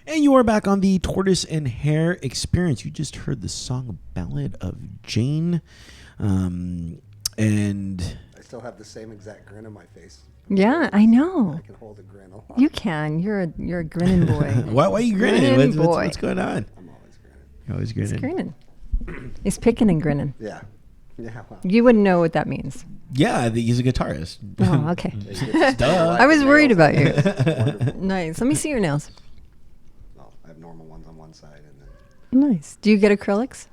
And you are back on the Tortoise and Hare experience. You just heard the song Ballad of Jane. And I still have the same exact grin on my face. Yeah, I know. I can hold a grin a lot. You can. You're a grinning boy. why are you grinning? Grinning What's going on? I'm always grinning. You're always grinning. He's grinning. He's picking and grinning. Yeah. Yeah. Well. You wouldn't know what that means. Yeah, he's a guitarist. Oh, okay. Duh. I was worried about you. Wonderful. Nice. Let me see your nails. Well, I have normal ones on one side, and then Nice. Do you get acrylics?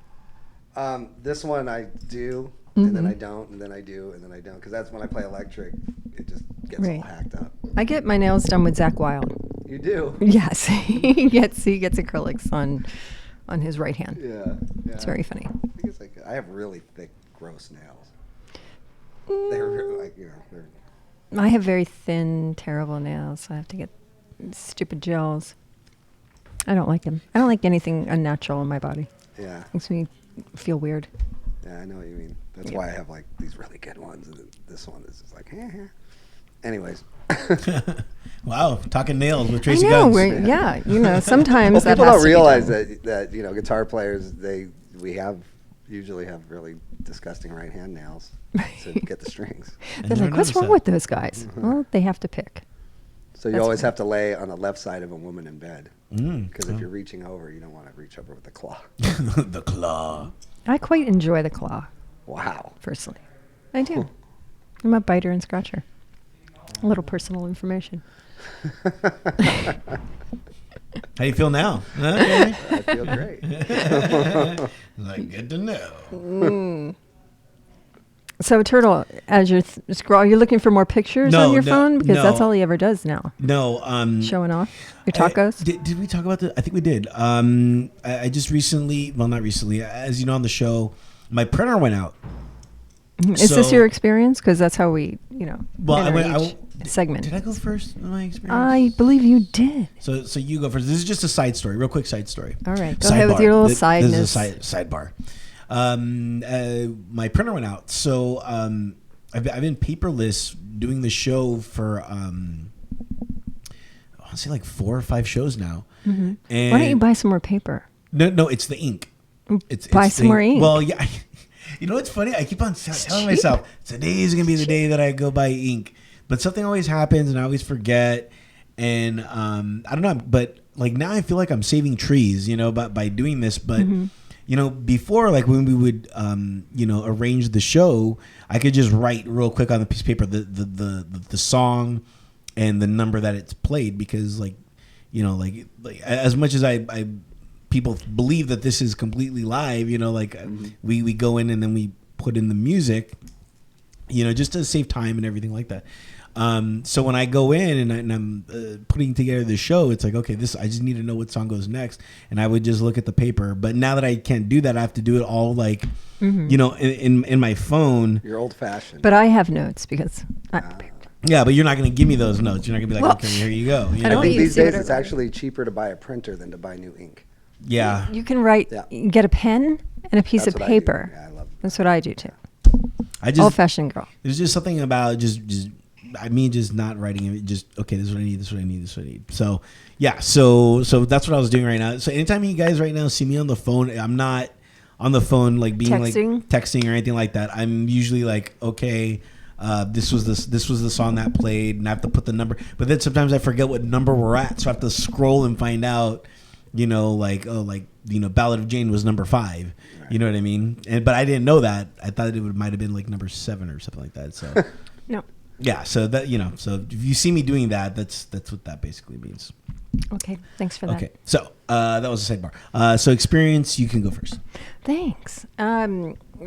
this one I do, and then I don't, and then I do, and then I don't, because that's when I play electric. It just gets all Right. hacked up. I get my nails done with Zach Wilde. You do? Yes, he gets acrylics on his right hand. Yeah. It's very funny. I think it's like I have really thick, gross nails. They're like they're. I have very thin, terrible nails, so I have to get stupid gels. I don't like them. I don't like anything unnatural in my body. Yeah. Makes me feel weird. Yeah, I know what you mean. That's why I have like these really good ones, and this one is just like, Anyways. Wow, talking nails with I Tracii know. Guns. Yeah, sometimes Well, that people has don't to be realize done. that guitar players we usually have really disgusting right hand nails to get the strings. They're like, what's wrong with those guys? Well, they have to pick. So you That's always right. have to lay on the left side of a woman in bed, because if Oh. you're reaching over, you don't want to reach over with the claw. The claw. I quite enjoy the claw, Wow. personally. I do. I'm a biter and scratcher. A little personal information. How do you feel now? Okay. I feel great. Like, good to know. So, Turtle, as you're you're looking for more pictures No, on your no, phone? Because no. that's all he ever does now. No, Showing off your tacos? Did we talk about that? I think we did. I just recently, well, not recently, as you know, on the show, my printer went out. Is this So- your experience? Because that's how we, Well, I enter went. each segment. Did I go first in my experience? I believe you did. So you go first. This is just a side story, real quick side story. All right, go ahead with your little This sideness. is a sidebar. My printer went out, so I've been paperless doing the show for I want to say like 4 or 5 shows now. And Why don't you buy some more paper? No, it's the ink. Buy it's some more ink. Well, yeah. You know what's funny? I keep on telling myself today is gonna be the day that I go buy ink, but something always happens and I always forget. And I don't know, but like now I feel like I'm saving trees, by doing this. But before, like when we would arrange the show, I could just write real quick on the piece of paper the song and the number that it's played, because like as much as I people believe that this is completely live, we go in and then we put in the music, just to save time and everything like that. So when I go in and I'm putting together the show, it's like, okay, I just need to know what song goes next, and I would just look at the paper. But now that I can't do that, I have to do it all like, in my phone. You're old fashioned. But I have notes because Yeah, but you're not going to give me those notes. You're not going to be like, okay, here you go. I I don't think use these days it it's or- actually cheaper to buy a printer than to buy new ink. Yeah. you can write, Yeah. get a pen and a piece That's of what I do. paper. Yeah, I love that. That's what I do too. I just Old-fashioned girl. There's just something about just me just not writing it. Just okay, this is what I need. This is what I need. This is what I need. So yeah, so that's what I was doing right now. So anytime you guys right now see me on the phone, I'm not on the phone like being Texting? like texting or anything like that. I'm usually like, okay, this was the song that played, and I have to put the number. But then sometimes I forget what number we're at, so I have to scroll and find out. Ballad of Jane was number 5. Right. You know what I mean? But I didn't know that. I thought it might have been like number 7 or something like that. So No. yeah. So that so if you see me doing that, that's what that basically means. Okay. Thanks for that. Okay. So that was a sidebar. So experience, you can go first. Thanks.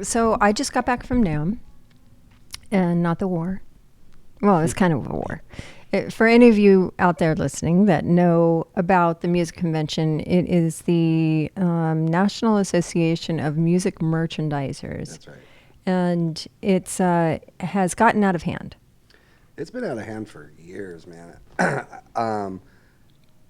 So I just got back from NAMM, and not the war. Well, it's kind of a war. For any of you out there listening that know about the music convention, it is the National Association of Music Merchandisers. That's right. And it's has gotten out of hand. It's been out of hand for years, man.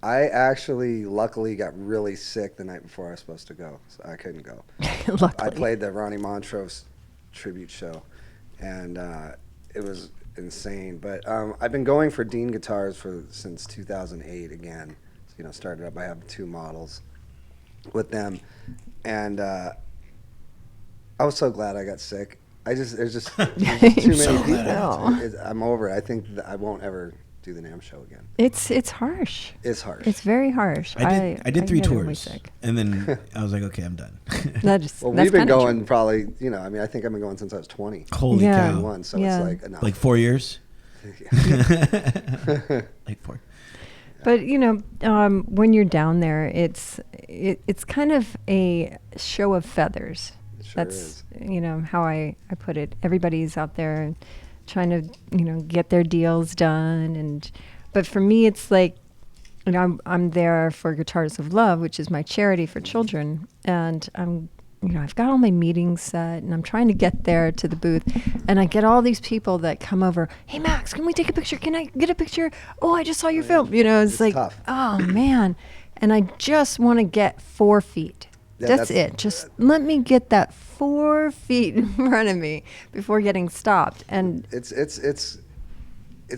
I actually, luckily, got really sick the night before I was supposed to go, so I couldn't go. Luckily. I played the Ronnie Montrose tribute show, and it was insane. But I've been going for Dean Guitars since 2008 again. So started up. I have 2 models with them, and I was so glad I got sick. There's just too many people. I'm over it. I think that I won't ever do the NAMM show again. It's harsh. It's harsh. It's very harsh. I did 3 get really tours, sick. and then I was like, okay, I'm done. We've been going probably, I think I've been going since I was 20. Holy cow. 21, so it's like enough. Like 4 years? Like 4. But when you're down there, it's kind of a show of feathers. It sure That's is. How I put it. Everybody's out there trying to get their deals done, but for me, it's like I'm there for Guitars of Love, which is my charity for children, and I've got all my meetings set, and I'm trying to get there to the booth, and I get all these people that come over. Hey, Max, can we take a picture? Can I get a picture? Oh, I just saw your film. It's like, tough. Oh man, and I just want to get 4 feet. Yeah, that's it. Just let me get that 4 feet in front of me before getting stopped. And it's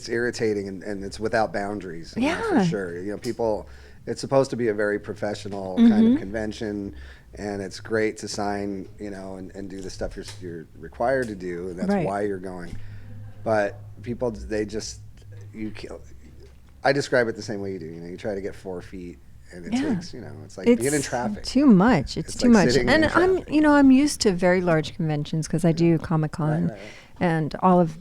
irritating, and it's without boundaries. Yeah, for sure. People. It's supposed to be a very professional kind of convention. And it's great to sign, and do the stuff you're required to do, and that's why you're going. But people, I describe it the same way you do. You try to get 4 feet, and it takes, it's like being in traffic. Too much. It's too like much. And I'm used to very large conventions because I do Comic-Con. Right. And all of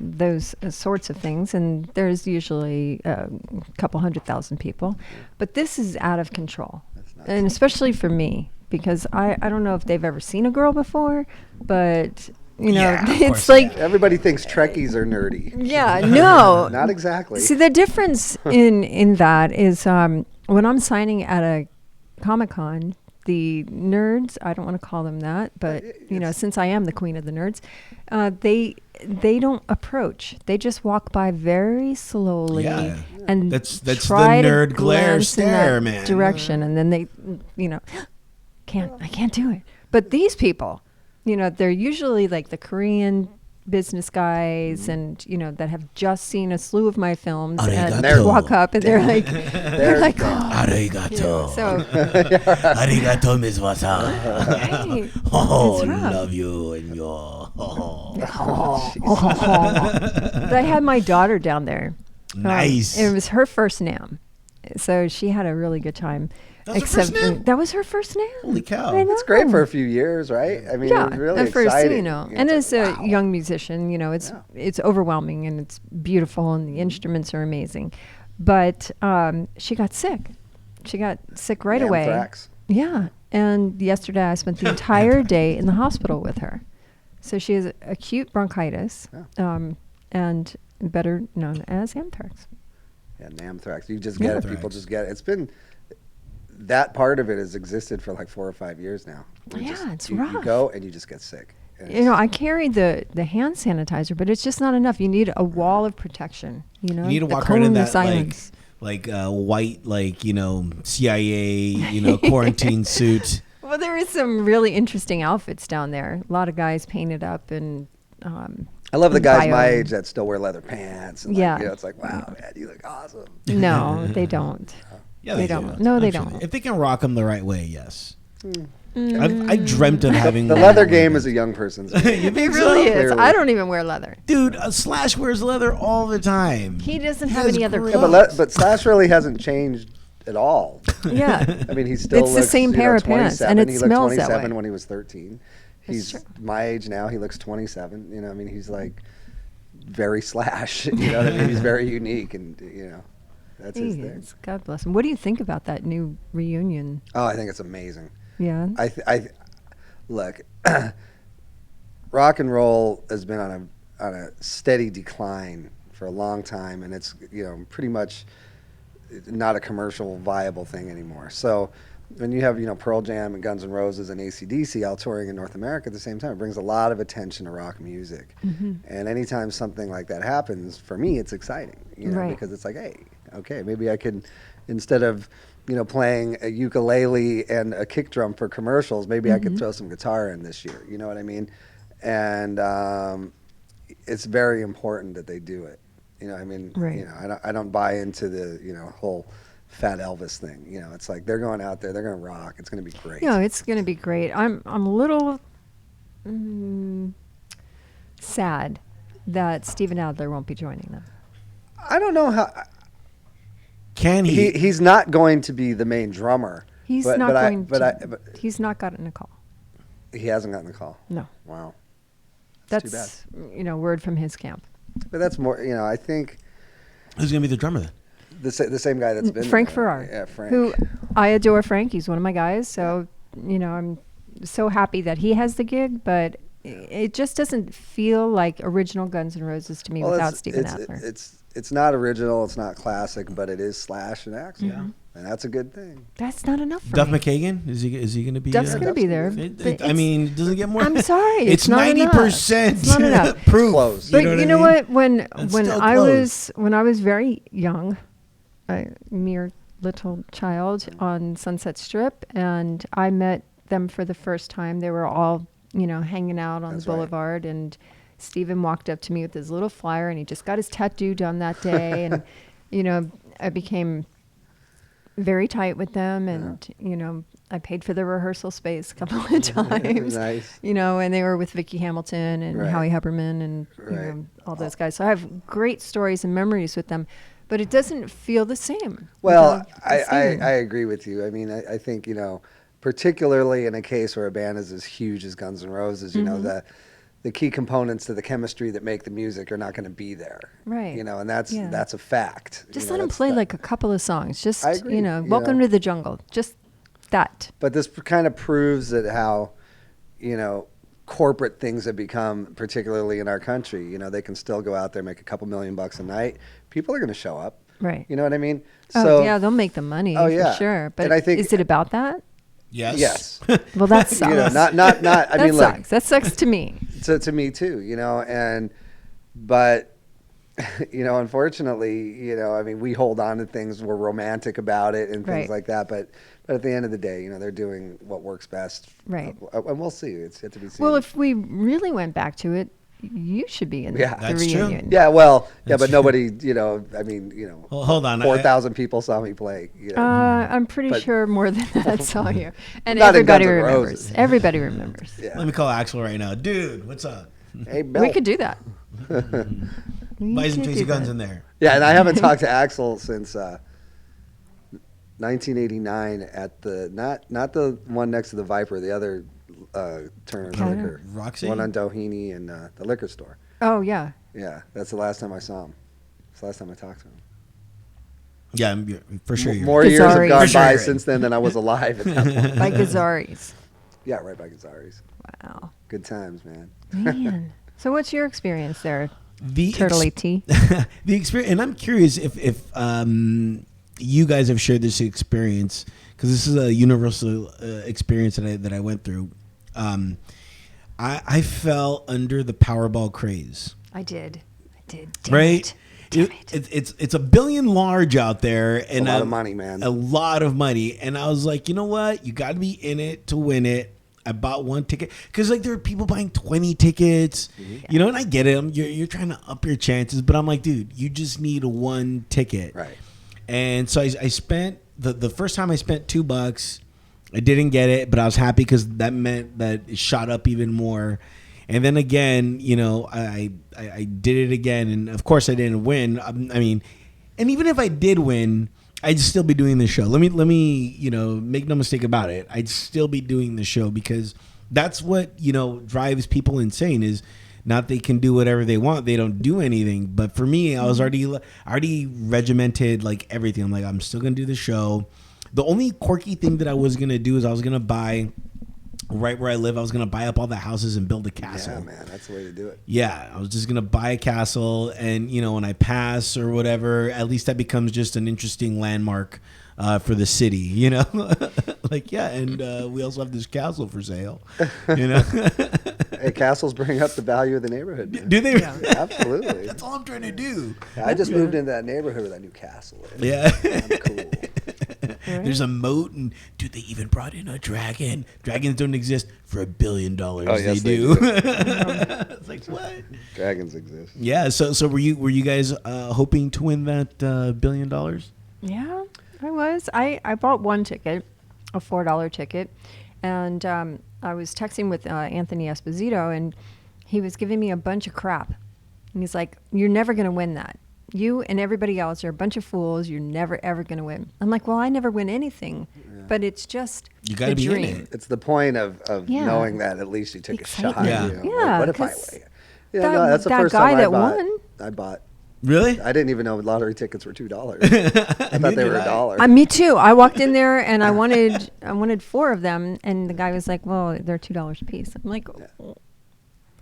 those sorts of things, and there's usually a couple 100,000 people, but this is out of control, and especially for me, because I don't know if they've ever seen a girl before, but it's like everybody thinks Trekkies are nerdy. Yeah, no, not exactly. See, the difference in that is when I'm signing at a Comic-Con, the nerds, I don't want to call them that, but since I am the queen of the nerds, they don't approach. They just walk by very slowly, and that's the try nerd to glare glance stare, in that man. direction, and then they, I can't do it. But these people, they're usually like the Korean business guys, and that have just seen a slew of my films, and they walk up and they're like, arigato. So arigato, Miss Wasa. Right. Oh, love you and your. But I had my daughter down there. Nice. It was her first NAMM, so she had a really good time. That was her first NAMM? That was her first NAMM. Holy cow! It's great for a few years, right? I mean, it's really exciting. And as a young musician, it's overwhelming, and it's beautiful, and the instruments are amazing. But she got sick. She got sick right away. Anthrax. Yeah, and yesterday I spent the entire day in the hospital with her. So she has acute bronchitis, and better known as anthrax. Yeah, anthrax. You just get it. People just get it. It's been. That part of it has existed for like 4 or 5 years now. It's rough. You go and you just get sick. I carry the hand sanitizer, but it's just not enough. You need a wall of protection. You need to walk right in that like white, CIA, quarantine suit. Well, there is some really interesting outfits down there. A lot of guys painted up, and I love the guys my age that still wear leather pants. And it's like, wow, man, you look awesome. No, they don't. Yeah, they don't. No, they don't. If they can rock them the right way, yes. I dreamt of having the leather game is a young person's game. It really is. Clearly. I don't even wear leather. Dude, Slash wears leather all the time. He doesn't have any other clothes. Yeah, but Slash really hasn't changed at all. Yeah. I mean, he still looks the same pair of pants, and it smells that way. He looked 27 when he was 13. He's my age now. He looks 27. I mean, he's like very Slash. You know what I mean? He's very unique, and that's his thing. God bless him. What do you think about that new reunion? Oh, I think it's amazing. Yeah. I look, rock and roll has been on a steady decline for a long time, and it's pretty much not a commercial viable thing anymore. So when you have Pearl Jam and Guns N' Roses and AC/DC all touring in North America at the same time, it brings a lot of attention to rock music. Mm-hmm. And anytime something like that happens, for me, it's exciting. Because it's like, hey, okay, maybe I could, instead of playing a ukulele and a kick drum for commercials, maybe I could throw some guitar in this year. You know what I mean? And it's very important that they do it. I mean, right. I don't buy into the whole Fat Elvis thing. You know, it's like they're going out there, they're going to rock. It's going to be great. It's going to be great. I'm a little sad that Steven Adler won't be joining them. I don't know how. Can he? He's not going to be the main drummer. He's but, not but going I, to. but He's not gotten a call. he hasn't gotten the call. No. Wow. That's word from his camp. But that's more. You know, I think Who's going to be the drummer then? the same guy that's been Frank there. Farrar. Yeah, Frank. Who I adore. Frank. He's one of my guys. So I'm so happy that he has the gig, but it just doesn't feel like original Guns N' Roses to me without Steven Adler. It's not original. It's not classic, but it is Slash and Axl. Yeah. And that's a good thing. That's not enough for Duff me. McKagan? Is he going to be Duff's there? going to be there. I mean, it doesn't get more. I'm sorry. It's not 90% It's not enough. proof. Close. But you you know know what? what? When still I close. was very young, a mere little child on Sunset Strip, and I met them for the first time. They were all hanging out on That's the right. boulevard, and Steven walked up to me with his little flyer, and he just got his tattoo done that day, and I became very tight with them, and I paid for the rehearsal space a couple of times. Nice. And they were with Vicki Hamilton and Right. Howie Huberman and Right. all those guys. So I have great stories and memories with them, but it doesn't feel the same. Well, without I Steven. agree with you. I mean, I think, particularly in a case where a band is as huge as Guns N' Roses, the key components to the chemistry that make the music are not going to be there. Right. And that's Yeah. that's a fact. Just You let know, him that's play that. like a couple of songs. Just, I agree, Welcome to the Jungle. Just that. But this kind of proves that how, corporate things have become, particularly in our country. They can still go out there, make a couple $1,000,000 a night. People are going to show up. Right. You know what I mean? Oh, yeah, they'll make the money Oh, yeah. for sure. But And I think- is it about that? Yes. Yes. Well, that sucks. not. I that mean, look. sucks. That sucks to me. To me too, but unfortunately, I mean, we hold on to things, we're romantic about it and things Right. like that, but at the end of the day, they're doing what works best. Right. And we'll see. It's yet to be seen. Well, if we really went back to it, you should be in Yeah. the That's true. reunion. yeah, well, yeah, That's but true. nobody, I mean, Well, hold on. 4,000 people saw me play. I'm pretty But- sure more than that saw you. And Not in everybody Guns N' remembers. Roses. Everybody remembers. Yeah. Let me call Axl right now. Dude, what's up? Hey, Bill. We could do that. Buy some Tracii guns in there. Yeah, and I haven't talked to Axl since 1989 at the not the one next to the Viper, the other Turner's Counter? Liquor, Roxy? one on Doheny and the liquor store. Oh, yeah. Yeah, that's the last time I saw him. It's the last time I talked to him. Yeah, for sure. you're More right. years have Gazzarri. gone For sure by you're right. since then than I was alive at that point. By Gazzari's. Yeah, right by Gazzari's. Wow. Good times, man. Man. So what's your experience there, The Turtley ex- T? the experience, and I'm curious if you guys have shared this experience, because this is a universal experience that I went through. I fell under the Powerball craze. I did. Damn Right? it. Damn it. It's a billion large out there, and a lot of money, man. A lot of money, and I was like, you know what? You got to be in it to win it. I bought one ticket because there are people buying 20 tickets, and I get it. You're trying to up your chances, but I'm like, dude, you just need one ticket, Right. And so I spent the first time I spent $2. I didn't get it, but I was happy because that meant that it shot up even more. And then again, I did it again, and of course I didn't win. I mean, and even if I did win, I'd still be doing the show. Let me make no mistake about it. I'd still be doing the show because that's what drives people insane. Is not they can do whatever they want, they don't do anything. But for me, I was already regimented, like everything. I'm like, I'm still gonna do the show. The only quirky thing that I was gonna do is I was gonna buy. Right where I live, I was going to buy up all the houses and build a castle. Yeah, man, that's the way to do it. Yeah, I was just going to buy a castle, and, when I pass or whatever, at least that becomes just an interesting landmark for the city, Like, yeah, and we also have this castle for sale, Hey, castles bring up the value of the neighborhood, man. Do they? Yeah, absolutely. That's all I'm trying to do. Yeah, I just moved into that neighborhood with that new castle. Yeah. I'm cool. There's a moat, and dude, they even brought in a dragon. Dragons don't exist for $1 billion. Oh, yes, they they do. do. It's like, what? Dragons exist. Yeah. So were you guys hoping to win that $1 billion? Yeah. I was. I bought one ticket, a $4 ticket, and I was texting with Anthony Esposito, and he was giving me a bunch of crap. And he's like, "You're never going to win that. You and everybody else are a bunch of fools. You're never, ever going to win." I'm like, "Well, I never win anything, but it's just You gotta the be in dream." it. It's the point of Yeah. knowing that at least you took a shot. Excitement. You know? Yeah, What if I 'cause win? Yeah, that- no, that's the that first guy time I that bought. won- I bought. Really? I didn't even know lottery tickets were $2. I thought they were $1. Me too. I walked in there and I wanted 4 of them, and the guy was like, "Well, they're $2 a piece." I'm like, oh.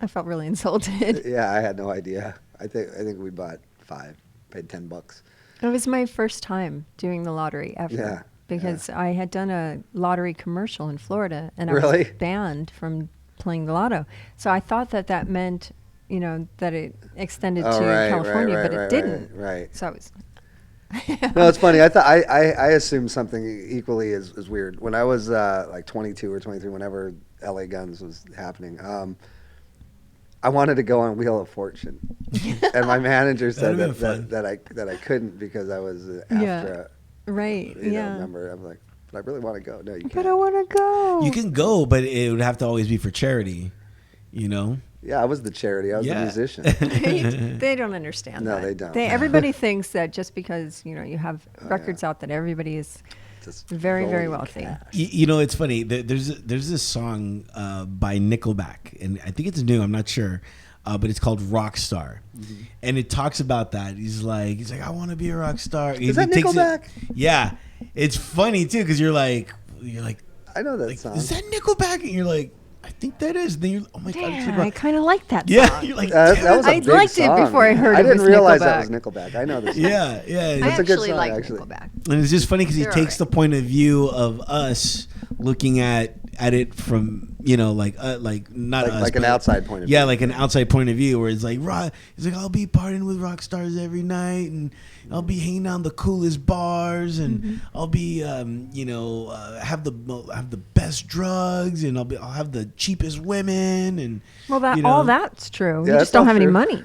I felt really insulted. Yeah, I had no idea. I think we bought 5, paid $10. It was my first time doing the lottery ever. Yeah, Because I had done a lottery commercial in Florida, and I Really? was banned from playing the lotto. So I thought that meant, that it extended to California, but it didn't. Right. So I was. No, it's funny. I thought I assumed something equally as weird when I was like 22 or 23. Whenever LA Guns was happening, I wanted to go on Wheel of Fortune, and my manager said That'd been that I couldn't because I was after Right. a member. I'm like, but I really want to go. No, you can't. But I want to go. You can go, but it would have to always be for charity. Yeah, I was the charity. I was the musician. They don't understand No, that. they don't. Everybody thinks that just because, you have records out that everybody is Just very, very rolling wealthy. cash. It's funny. There's this song by Nickelback, and I think it's new. I'm not sure, but it's called Rockstar, and it talks about that. He's like, I want to be a rock star. Is that Nickelback? Yeah, it's funny too because you're like, I know that song. is that Nickelback? And you're like, I think that is. Then you're, oh my god, it's Yeah, Nickelback. I kind of like that Yeah, song. you're like, That damn was it. a I big liked it song, before I man. heard I it didn't was realize Nickelback. that was Nickelback. I know this. song. Yeah. I That's a good actually song, like actually. Nickelback. And it's just funny because he They're takes the alright. point of view of us looking at it from like not Like- us, like an but- outside point of yeah, view. like an outside point of view where it's like he's like, I'll be partying with rock stars every night, and I'll be hanging out in the coolest bars, and I'll be have the best drugs, and I'll have the cheapest women, and Well, all that's true. Yeah, You that's just don't all have any true. money.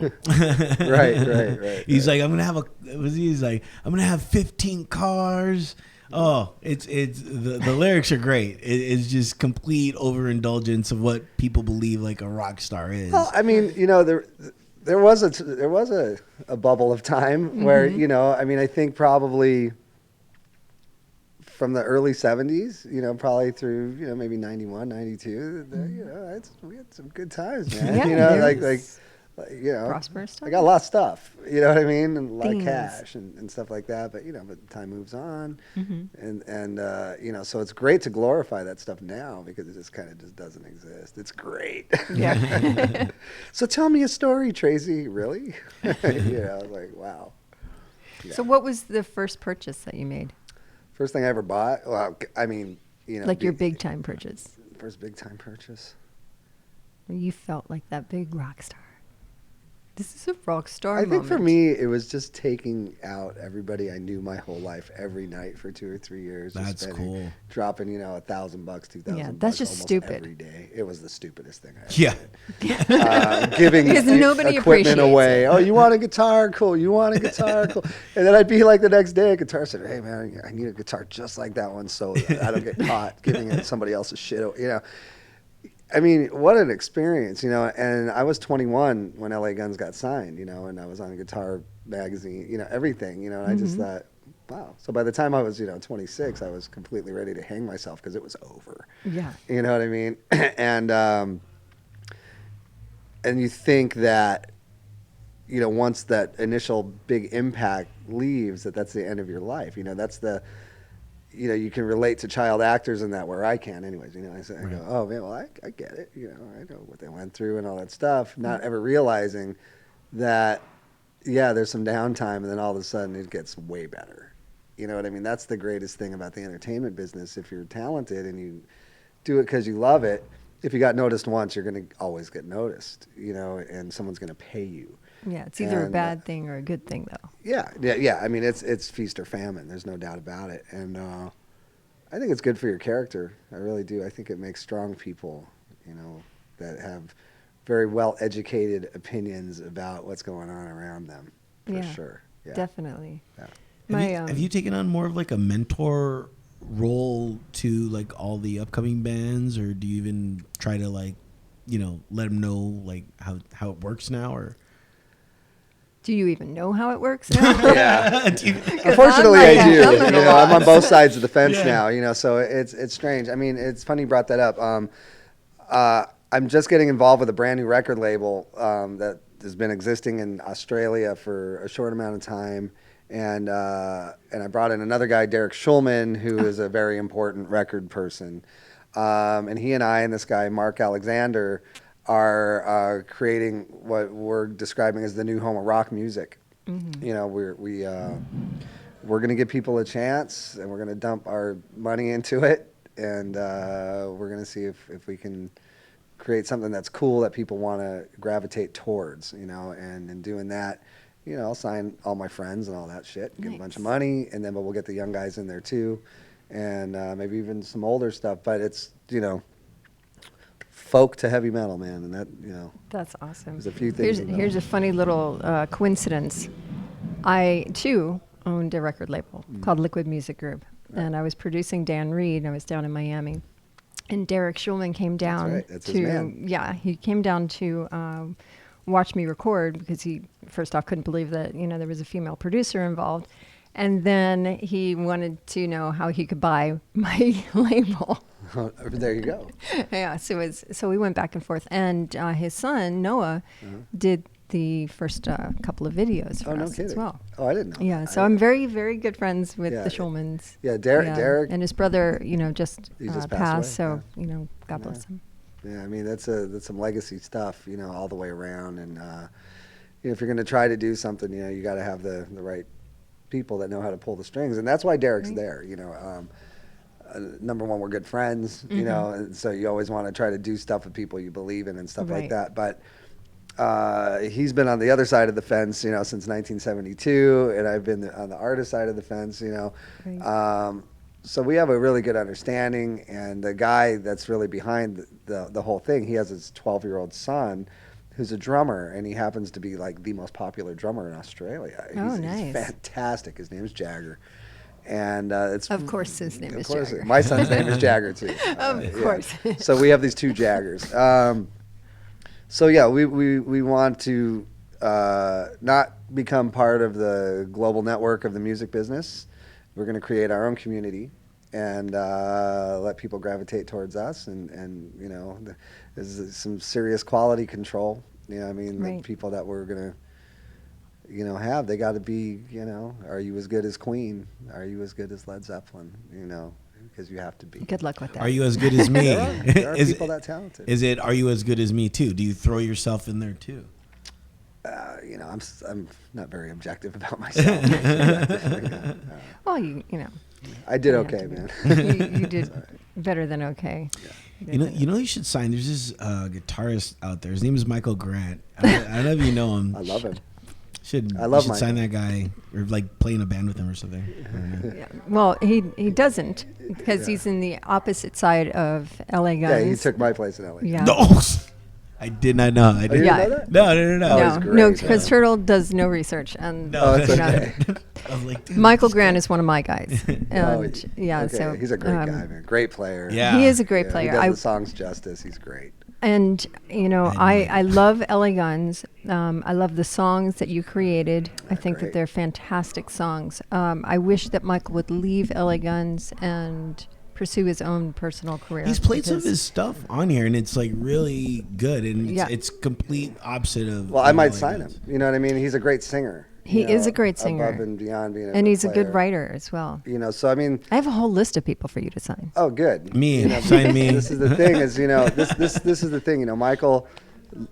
Right. He's like, I'm gonna have 15 cars. Oh, it's the lyrics are great. It's just complete overindulgence of what people believe like a rock star is. Well, I mean, there was a bubble of time where I think probably from the early 70s, probably through maybe 91, 92, we had some good times, man. Yeah, prosperous I time. got a lot of stuff, you know what I mean, and a lot Things. of cash and stuff like that. But but time moves on, and so it's great to glorify that stuff now because it just kind of just doesn't exist. It's great. Yeah. So tell me a story, Tracii. Really? I was like, wow. So what was the first purchase that you made? First thing I ever bought. Well, I mean, Like your big time purchase? first big time purchase. Where you felt like that big rock star. This is a rock star I think moment. for me, it was just taking out everybody I knew my whole life every night for 2 or 3 years. just That's spending- cool. Dropping, $1,000, $2,000. Yeah, that's just almost stupid. Every day, it was the stupidest thing I ever Yeah. did. Giving Because nobody equipment appreciates away. it. Oh, you want a guitar? Cool. You want a guitar? Cool. And then I'd be like the next day, a guitar said, "Hey man, I need a guitar just like that one, so I don't get caught giving it somebody else's shit." I mean, what an experience, and I was 21 when LA Guns got signed, and I was on Guitar Magazine, everything, and I just thought, wow. So by the time I was, 26, I was completely ready to hang myself because it was over. Yeah. You know what I mean? And you think that, once that initial big impact leaves, that's the end of your life. That's the, you can relate to child actors in that, where I can anyways. I go, oh man, well I get it. I know what they went through and all that stuff, not ever realizing that, yeah, there's some downtime and then all of a sudden it gets way better. You know what I mean? That's the greatest thing about the entertainment business. If you're talented and you do it because you love it, if you got noticed once, you're going to always get noticed, and someone's going to pay you. Yeah, it's either a And, bad thing or a good thing, though. Yeah. I mean, it's feast or famine. There's no doubt about it. And I think it's good for your character. I really do. I think it makes strong people, that have very well-educated opinions about what's going on around them, for Yeah, sure. Yeah. Definitely. Yeah. Have you taken on more of like a mentor role to like all the upcoming bands, or do you even try to like, let them know like how it works now, or? Do you even know how it works now? Yeah. Unfortunately, I do. I'm on both sides of the fence Yeah. now. So it's strange. I mean, it's funny you brought that up. I'm just getting involved with a brand new record label that has been existing in Australia for a short amount of time, and I brought in another guy, Derek Schulman, who is a very important record person, and he and I and this guy, Mark Alexander, are creating what we're describing as the new home of rock music. We're going to give people a chance, and we're going to dump our money into it, and we're going to see if we can create something that's cool that people want to gravitate towards, and in doing that, I'll sign all my friends and all that shit, give a bunch of money, and then we'll get the young guys in there too, and maybe even some older stuff, but it's, folk to heavy metal, man, and that, That's awesome. there's a few things. Here's a funny little coincidence. I too owned a record label called Liquid Music Group, and I was producing Dan Reed. I was down in Miami, and Derek Schulman came down That's his man. Yeah, he came down to watch me record because he first off couldn't believe that there was a female producer involved, and then he wanted to know how he could buy my label. There you go. Yeah, so we went back and forth, and his son Noah did the first couple of videos for us as well. Oh, I didn't know. Yeah, so I'm very, very good friends with the Schulmans. Yeah, Derek, and his brother, just he just passed. away, So God bless him. Yeah, I mean that's some legacy stuff, all the way around, and if you're going to try to do something, you got to have the right people that know how to pull the strings, and that's why Derek's there. Number one, we're good friends, and so you always want to try to do stuff with people you believe in and stuff like that. But he's been on the other side of the fence, since 1972, and I've been on the artist side of the fence, so we have a really good understanding. And the guy that's really behind the whole thing, he has his 12-year-old son who's a drummer, and he happens to be like the most popular drummer in Australia. He's fantastic. His name is Jagger. And it's of course his name is Jagger. My son's name is Jagger too. Of course. So we have these two Jaggers. So yeah, we want to not become part of the global network of the music business. We're going to create our own community and let people gravitate towards us. And there's some serious quality control. The people that we're going to have, they got to be, are you as good as Queen? Are you as good as Led Zeppelin? Because you have to be. Good luck with that. Are you as good as me? There are people that talented. Is it, are you as good as me too? Do you throw yourself in there too? I'm not very objective about myself. Well, you know. I did okay, man. You did better than okay. Yeah. You should sign. There's this guitarist out there. His name is Michael Grant. I don't know if you know him. I love him. I love sign that guy or like play in a band with him or something. Yeah. Well, he doesn't because he's in the opposite side of LA Guns. Yeah, he took my place in LA. Yeah. No, I did not know. I didn't know that? No. No, because Turtle does no research, and it's okay. I was like, dude, Michael Grant is one of my guys, and okay. so he's a great guy, man. Great player. Yeah, he is a great player. He does the songs justice. He's great. And I love LA Guns. I love the songs that you created. I think that they're fantastic songs. I wish that Michael would leave LA Guns and pursue his own personal career. He's played some of his stuff on here, and it's like really good, and it's complete opposite of. Well, I might sign him. You know what I mean? He's a great singer. He is a great singer. Above and beyond being and he's a good writer as well. So I mean, I have a whole list of people for you to sign. Oh, good. Sign me. This is the thing is, this is the thing, Michael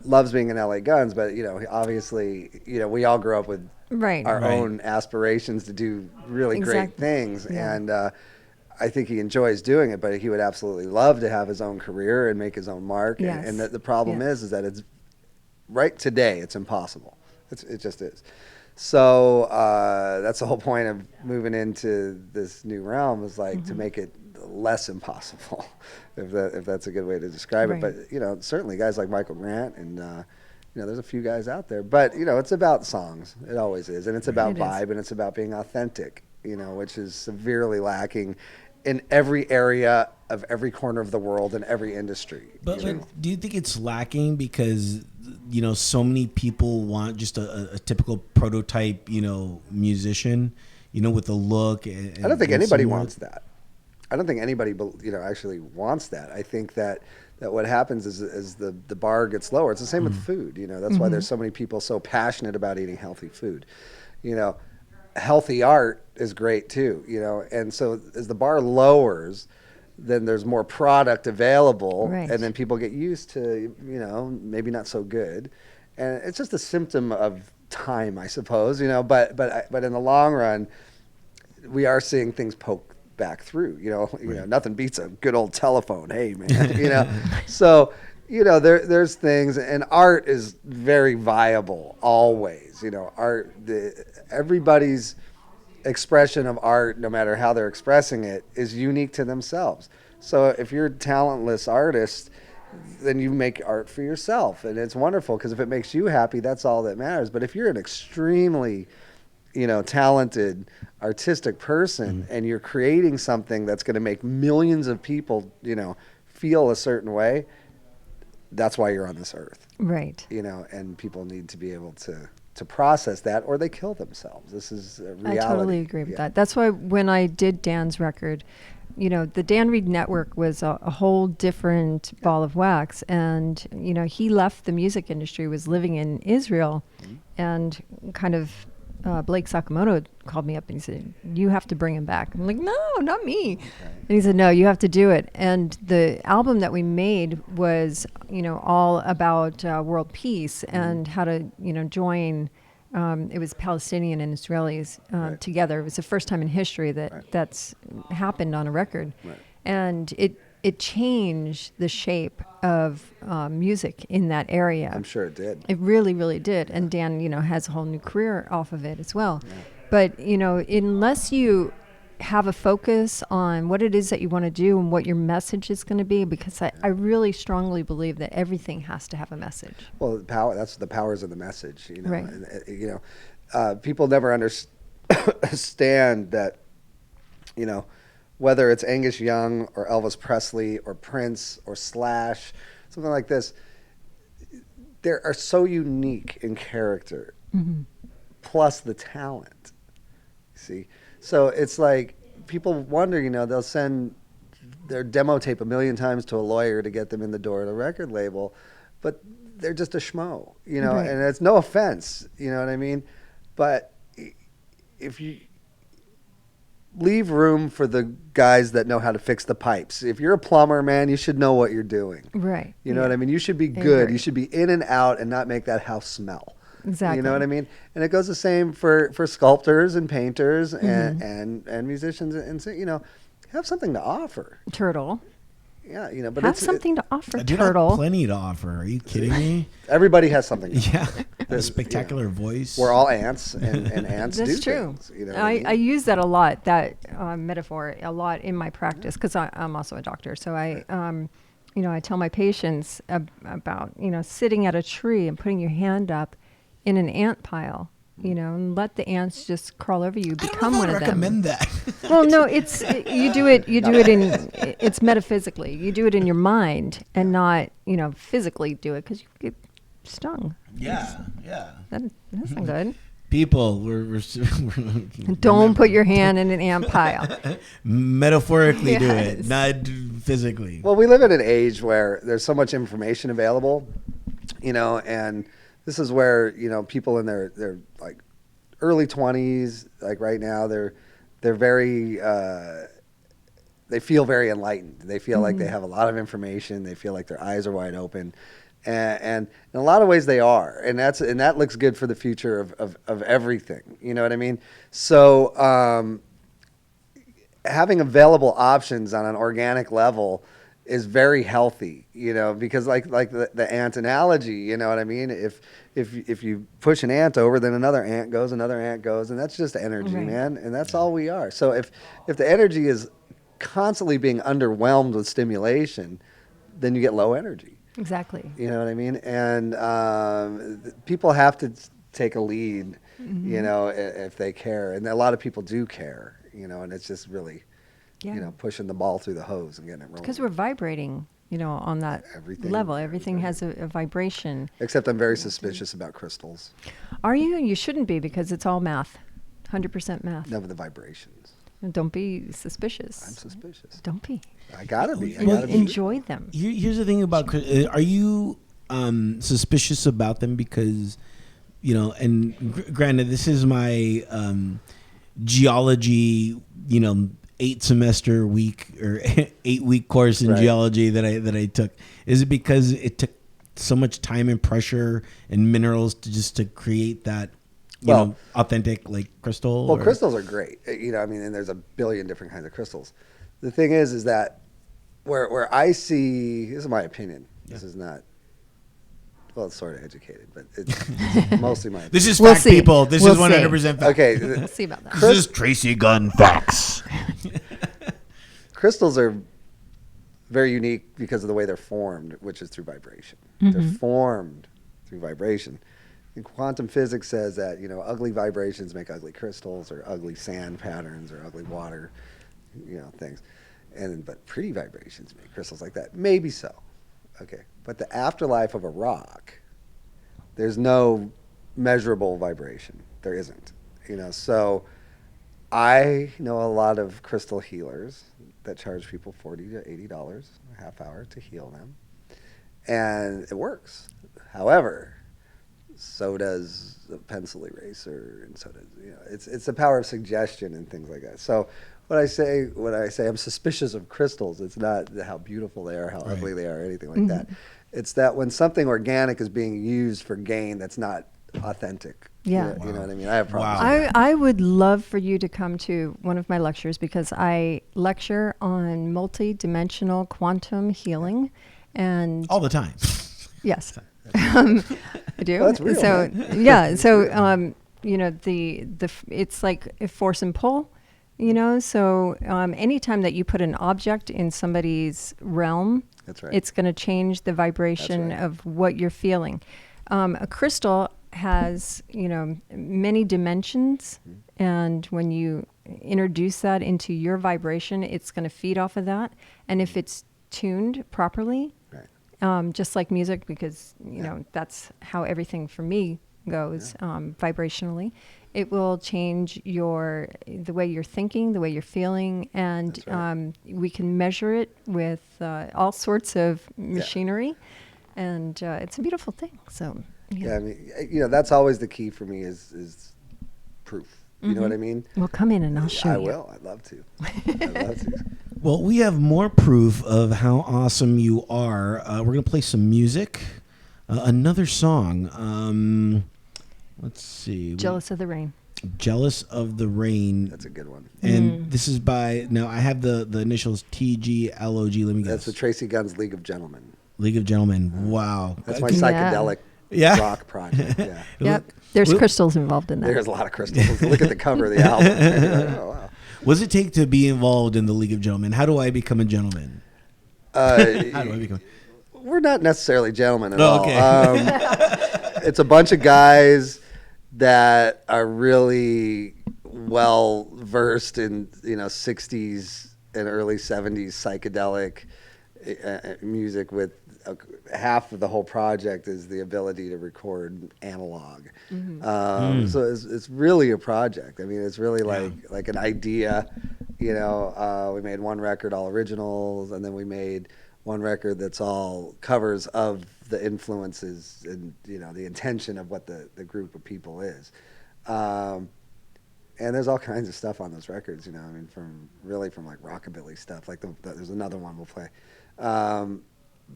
loves being in LA Guns, but obviously, we all grew up with our own aspirations to do really great things, and I think he enjoys doing it, but he would absolutely love to have his own career and make his own mark. Yes. And the problem is that it's right today, it's impossible. It just is. So that's the whole point of moving into this new realm is like to make it less impossible, if that's a good way to describe it. But certainly guys like Michael Grant and there's a few guys out there, but it's about songs. It always is, and it's about It is. vibe, and it's about being authentic. Which is severely lacking in every area of every corner of the world and every industry. But do you think it's lacking because so many people want just a typical prototype musician, with the look? And I don't think anybody wants that. I don't think anybody actually wants that. I think that what happens is as the bar gets lower. It's the same with food. That's why there's so many people so passionate about eating healthy food. Healthy art is great too, and so as the bar lowers, then there's more product available, Right. and then people get used to, maybe not so good, and it's just a symptom of time, I suppose, but in the long run, we are seeing things poke back through, Right. nothing beats a good old telephone, hey man, so. There's things, and art is very viable always. Everybody's expression of art, no matter how they're expressing it, is unique to themselves. So if you're a talentless artist, then you make art for yourself, and it's wonderful because if it makes you happy, that's all that matters. But if you're an extremely, talented, artistic person, and you're creating something that's going to make millions of people, feel a certain way, that's why you're on this earth. Right. And people need to be able to process that, or they kill themselves. This is a reality. I totally agree with that. That's why when I did Dan's record, the Dan Reed Network was a whole different ball of wax. And, he left the music industry, was living in Israel, and kind of Blake Sakamoto called me up and he said, you have to bring him back. I'm like, no, not me. Okay. And he said, no, you have to do it. And the album that we made was, all about world peace and how to, join. It was Palestinian and Israelis Right. together. It was the first time in history that that's happened on a record. Right. And it changed the shape of music in that area. I'm sure it did. It really, really did. And Dan, has a whole new career off of it as well. Yeah. But, unless you have a focus on what it is that you want to do and what your message is going to be, because I really strongly believe that everything has to have a message. Well, that's the powers of the message, Right. And, people never understand that, whether it's Angus Young or Elvis Presley or Prince or Slash, something like this, they are so unique in character, plus the talent. See, so it's like people wonder, they'll send their demo tape 1 million times to a lawyer to get them in the door at a record label, but they're just a schmo, Right. and it's no offense, you know what I mean? But if you leave room for the guys that know how to fix the pipes. If you're a plumber, man, you should know what you're doing. Right. You know what I mean? You should be I good. agree. You should be in and out and not make that house smell. Exactly. You know what I mean? And it goes the same for sculptors and painters and musicians and have something to offer. Turtle. Yeah, but Have something to offer, I do Turtle. have plenty to offer. Are you kidding me? Everybody has something to offer. Yeah, a spectacular voice. We're all ants, and ants That's do true. things. You know what I mean? I use that a lot, that metaphor, a lot in my practice, because I'm also a doctor. So I tell my patients about, sitting at a tree and putting your hand up in an ant pile, and let the ants just crawl over you, become one of them. I recommend that. Well, no, you do it it's metaphysically. You do it in your mind and not, physically do it, because you get stung. Yeah. That's not good. People, we're Don't put your hand in an ant pile. metaphorically do it, Yes. not physically. Well, we live in an age where there's so much information available, and this is where, people in their like early 20s, like right now, they're very, they feel very enlightened. They feel like they have a lot of information. They feel like their eyes are wide open. And in a lot of ways they are. And that looks good for the future of everything. You know what I mean? So having available options on an organic level is very healthy, because like the ant analogy, you know what I mean? If you push an ant over, then another ant goes, and that's just energy, Right. man. And that's all we are. So if the energy is constantly being underwhelmed with stimulation, then you get low energy. Exactly. You know what I mean? And people have to take a lead, you know, if they care. And a lot of people do care, you know, and it's just really, Yeah. you know, pushing the ball through the hose and getting it rolling. Because we're vibrating, on that Everything- level. Everything everything. has a vibration. Except I'm very suspicious about crystals. Are you? You shouldn't be, because it's all math. 100% math. None of the vibrations. And don't be suspicious. I'm suspicious. Don't be. I gotta be. I Well, gotta be. Enjoy them. Here's the thing about are you suspicious about them because and granted this is my geology 8-semester week or 8-week course in Right. geology that I took. Is it because it took so much time and pressure and minerals to create that authentic like crystal? Well, crystals are great. I mean, and there's a billion different kinds of crystals. The thing is that where I see, this is my opinion. This is not, well, it's sort of educated, but it's mostly my opinion. This is We'll fact, see. people. This We'll is 100% fact. Okay, We'll see about that. This is Tracii Gunn Facts. crystals are very unique because of the way they're formed, which is through vibration. They're formed through vibration. And quantum physics says that, ugly vibrations make ugly crystals, or ugly sand patterns, or ugly water, things. But pretty vibrations make crystals like that. Maybe so. Okay. But the afterlife of a rock, there's no measurable vibration. There isn't. So I know a lot of crystal healers that charge people $40 to $80 a half hour to heal them. And it works. However, so does a pencil eraser, and so does it's the power of suggestion and things like that. So when I say I'm suspicious of crystals, it's not how beautiful they are, how ugly they are, or anything like that. It's that when something organic is being used for gain, that's not authentic. Yeah. You know what I mean? I have problems. Wow. with that. I would love for you to come to one of my lectures, because I lecture on multi-dimensional quantum healing, and All the time. yes, I do. Well, that's real, so man. yeah, so it's like a force and pull. So anytime that you put an object in somebody's realm, That's right. it's going to change the vibration That's right. of what you're feeling. A crystal has, many dimensions, and when you introduce that into your vibration, it's going to feed off of that. And if it's tuned properly, Right. just like music, because that's how everything for me goes, vibrationally. It will change the way you're thinking, the way you're feeling, and That's right. we can measure it with all sorts of machinery, and it's a beautiful thing. So Yeah, I mean, that's always the key for me is proof. You know what I mean? Well, come in and I'll show I you. will. I'd love to. I'd love to. Well, we have more proof of how awesome you are. We're going to play some music. Another song. Let's see. Jealous of the rain. Jealous of the Rain. That's a good one. And this is by, now I have the initials TGLOG. Let me guess. That's the Tracii Gunn's League of Gentlemen. League of Gentlemen. Wow. That's my Can- psychedelic Yeah. rock project. Yeah. Yep. There's Well- crystals involved in that. There's a lot of crystals. Look at the cover of the album. Oh, wow. What does it take to be involved in the League of Gentlemen? How do I become a gentleman? How do I become? We're not necessarily gentlemen at Oh, all. okay. It's a bunch of guys that are really well versed in 60s and early 70s psychedelic music. With half of the whole project is the ability to record analog. So it's really a project. I mean, it's really like an idea. We made one record all originals, and then we made one record that's all covers of the influences and the intention of what the group of people is. And there's all kinds of stuff on those records, I mean, from like rockabilly stuff. Like there's another one we'll play.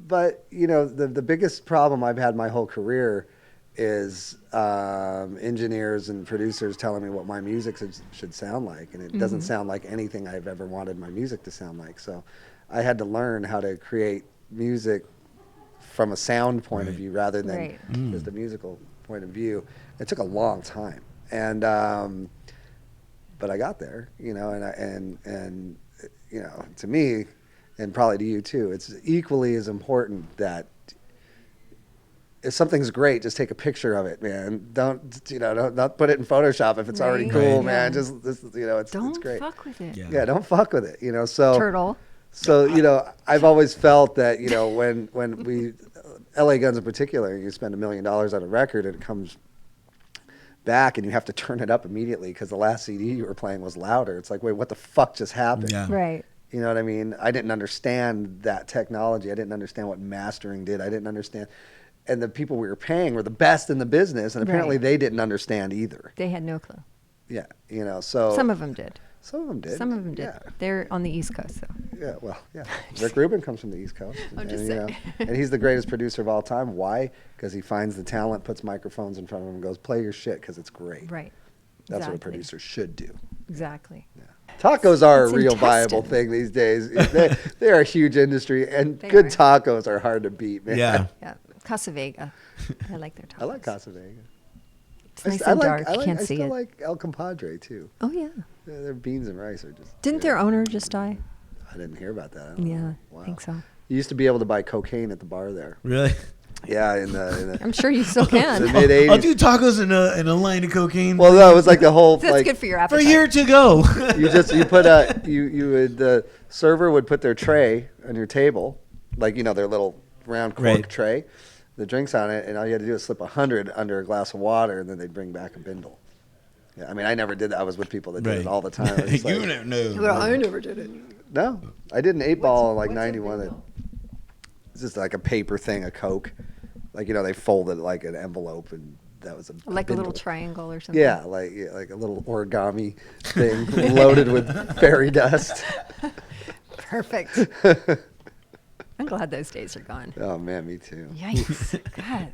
But the biggest problem I've had my whole career is engineers and producers telling me what my music should sound like, and it doesn't sound like anything I've ever wanted my music to sound like. So I had to learn how to create music from a sound point of view rather than just a musical point of view. It took a long time, and but I got there, and to me, and probably to you too, it's equally as important that if something's great, just take a picture of it, man. Don't not put it in Photoshop if it's already Right. cool, Right. man. Yeah. Just it's Don't great. fuck with it. Yeah. Yeah, don't fuck with it. So Turtle. So I've always felt that when we LA Guns in particular, you spend $1 million on a record and it comes back and you have to turn it up immediately because the last CD you were playing was louder. It's like, wait, what the fuck just happened? Yeah. Right. You know what I mean? I didn't understand that technology. I didn't understand what mastering did. I didn't understand. And the people we were paying were the best in the business, and apparently Right. they didn't understand either. They had no clue. Yeah, so Some of them did. some of them did. Some of them did. Yeah, They're on the East Coast, though. yeah. Well, yeah. Rick Rubin comes from the East Coast. I'm just and, saying. and he's the greatest producer of all time. Why? Because he finds the talent, puts microphones in front of him, and goes, "Play your shit," because it's great. Right. That's what a Exactly. producer should do. Exactly. Tacos are It's a real viable intestine. thing these days. They're a huge industry, and They good are. tacos are hard to beat, man. Yeah. Yeah. Casa Vega. I like their tacos. I like Casa Vega. It's nice and dark. You can't I see still it. like El Compadre too. Oh, yeah. Their beans and rice are just. Didn't their owner just die? I didn't hear about that. I don't Yeah, know. I think so. You used to be able to buy cocaine at the bar there. Really? Yeah, in the I'm sure you still can. the mid I'll '80s. do tacos and a line of cocaine. Well, no, it was like the whole That's like good for your for a appetite. year to go. you put you would the server would put their tray on your table, like their little round cork Right. tray, the drinks on it, and all you had to do is slip 100 under a glass of water, and then they'd bring back a bindle. Yeah, I mean, I never did that. I was with people that did Right. it all the time. It was You like, don't know. Well, I never did it. no, I did an 8-ball in like what's a '91. bindle? It's just like a paper thing of Coke, like they folded like an envelope, and that was a Like a little bindle. triangle or something. Yeah, like a little origami thing loaded with fairy dust. Perfect. I'm glad those days are gone. Oh man, me too. Yikes. God.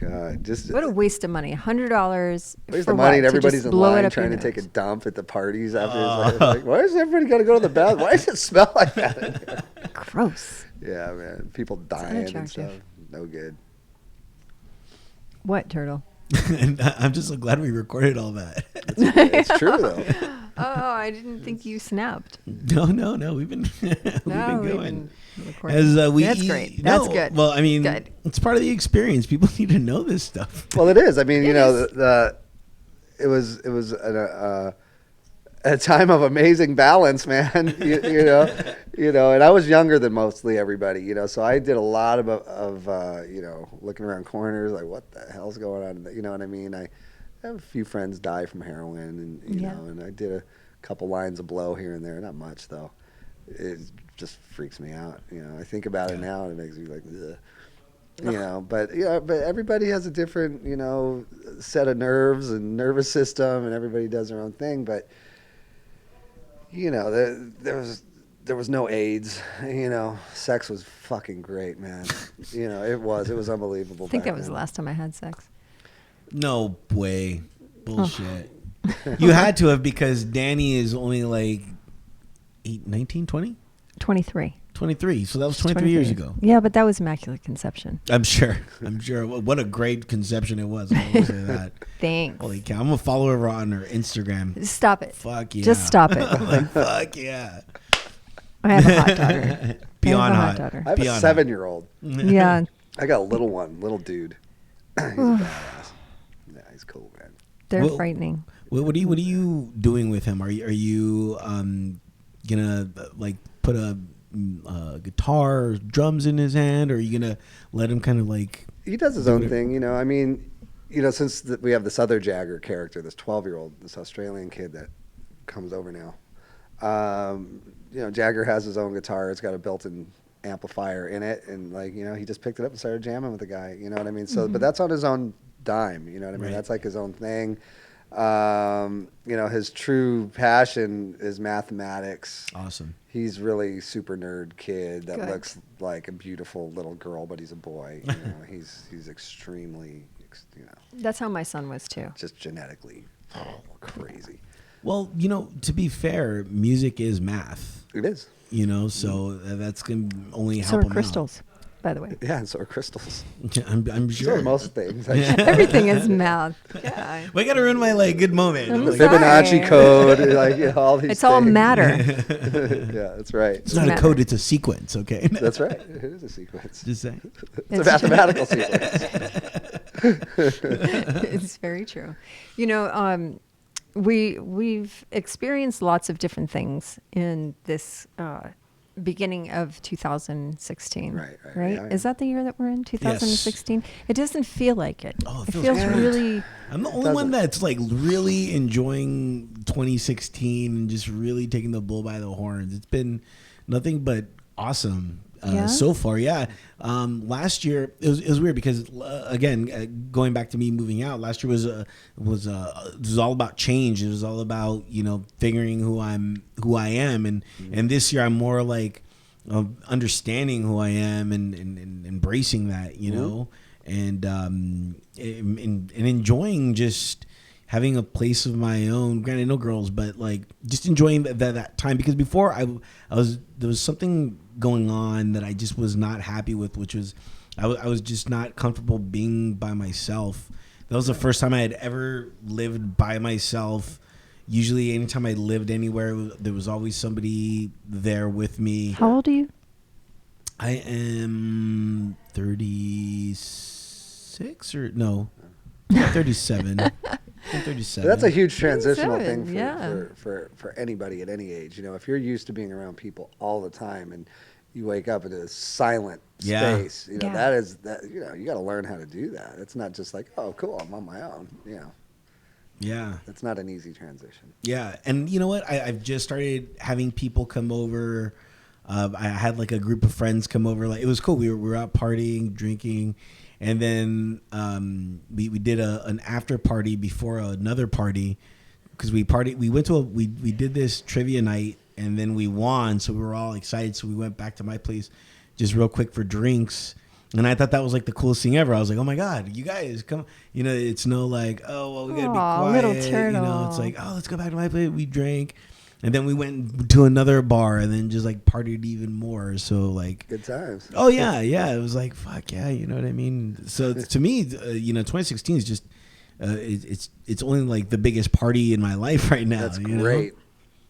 God, just What a waste of money. $100 waste for of money, what? and To everybody's just in blow it line up trying your to take a nose. dump at the parties after. It's like, why is everybody got to go to the bathroom? Why does it smell like that? in here? Gross. Yeah, man, people dying and stuff. unattractive. No good. What, Turtle? And I'm just so glad we recorded all that. It's true though. Oh, I didn't think you snapped. No. We've been we've No, been we've going. been recording. As we That's eat- great. No, That's good. Well, I mean, Good. it's part of the experience. People need to know this stuff. Well, it is. I mean, It is. it was a time of amazing balance, man. And I was younger than mostly everybody, so I did a lot of looking around corners, like what the hell's going on? You know what I mean? I have a few friends die from heroin, and Yeah. and I did a couple lines of blow here and there, not much though. It just freaks me out. I think about it now, and it makes me like, ugh. But everybody has a different, set of nerves and nervous system, and everybody does their own thing. But there was no AIDS. Sex was fucking great, man. It was unbelievable. I think back that was the then. last time I had sex. No way. Bullshit. You had to have, because Danny is only like 19, 20? 23. 23. So that was 23 years ago. Yeah, but that was Immaculate Conception. I'm sure. What a great conception it was. I will say that. Thanks. Holy cow. I'm a follower on her Instagram. Stop it. Fuck yeah. Just stop it. Like, fuck yeah. I have a hot daughter. Beyond I have a hot. daughter. I have Beyond a 7-year-old. Yeah. I got a little dude. He's a badass. Yeah, he's cool, man. They're Well- frightening. What are you doing with him? Are you gonna like put a guitar or drums in his hand, or are you gonna let him kind of like? He does his own thing, I mean, since we have this other Jagger character, this 12-year-old, this Australian kid that comes over now. Jagger has his own guitar. It's got a built-in amplifier in it, and he just picked it up and started jamming with the guy. You know what I mean? So, but that's on his own dime. You know what I mean? Right. That's like his own thing. His true passion is mathematics. Awesome. He's really super nerd kid that Good. looks like a beautiful little girl, but he's a boy. He's extremely, That's how my son was too. just genetically crazy. Well, to be fair, music is math. It is. So that's gonna only So help are him crystals. by the way. Yeah, and so are crystals. I'm So sure. are most things. Everything is math. Yeah. We gotta ruin my like good moment. I'm The Like, sorry. Fibonacci code, like all these. It's all things. matter. Yeah, that's right. it's not a matter. code; it's a sequence. Okay. That's right. It is a sequence. Just saying. It's a mathematical sequence. It's very true. You know, we've experienced lots of different things in this beginning of 2016. Right. Yeah. Is that the year that we're in? 2016. It doesn't feel like it. Oh, it it feels feels great. really. I'm the only one that's like really enjoying 2016 and just really taking the bull by the horns. It's been nothing but awesome Yeah? so far. Yeah. Last year it was weird because again, going back to me moving out, last year was it was all about change. It was all about, you know, figuring who I am, and this year I'm more like understanding who I am and embracing that, you know, and enjoying just having a place of my own. Granted, no girls, but like just enjoying that time, because before there was something going on that I just was not happy with, which was I was just not comfortable being by myself. That was the first time I had ever lived by myself. Usually, anytime I lived anywhere, there was always somebody there with me. How old are you? I am 36 or no, 37. I'm 37. That's a huge transitional 37, thing yeah. for anybody at any age. You know, if you're used to being around people all the time and you wake up in a silent Yeah. space, you know, Yeah. you know, you got to learn how to do that. It's not just like, oh, cool, I'm on my own. You know, Yeah. it's not an easy transition. Yeah. And you know what? I've just started having people come over. I had like a group of friends come over. Like, it was cool. We were out partying, drinking, and then we did an after party before another party, because we did this trivia night, and then we won, so we were all excited. So we went back to my place just real quick for drinks, and I thought that was like the coolest thing ever. I was like, oh my god, you guys come! You know, it's no like, oh well, we gotta be Aw, quiet. little You turtle. know, it's like, oh, let's go back to my place. We drank. And then we went to another bar and then just like partied even more. So like, Good times. oh yeah, it was like, fuck yeah, you know what I mean? So to me, you know, 2016 is just, it's only like the biggest party in my life right now. That's you know? great.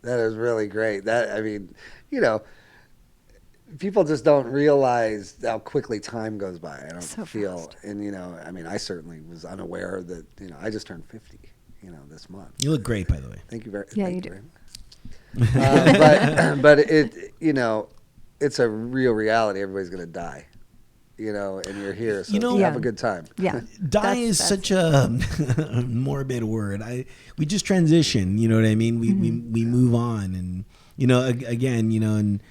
That is really great. I mean, you know, people just don't realize how quickly time goes by. I don't So feel, fast. and you know, I mean, I certainly was unaware that, you know, I just turned 50, you know, this month. You look great, by the way. Thank you very, Yeah, thank you do. very much. But it, you know, it's a real reality. Everybody's gonna die, you know, and you're here, so You know- have Yeah. a good time. Yeah. Die is such a morbid word. We just transition, you know what I mean? We move on, and you know, again, you know, and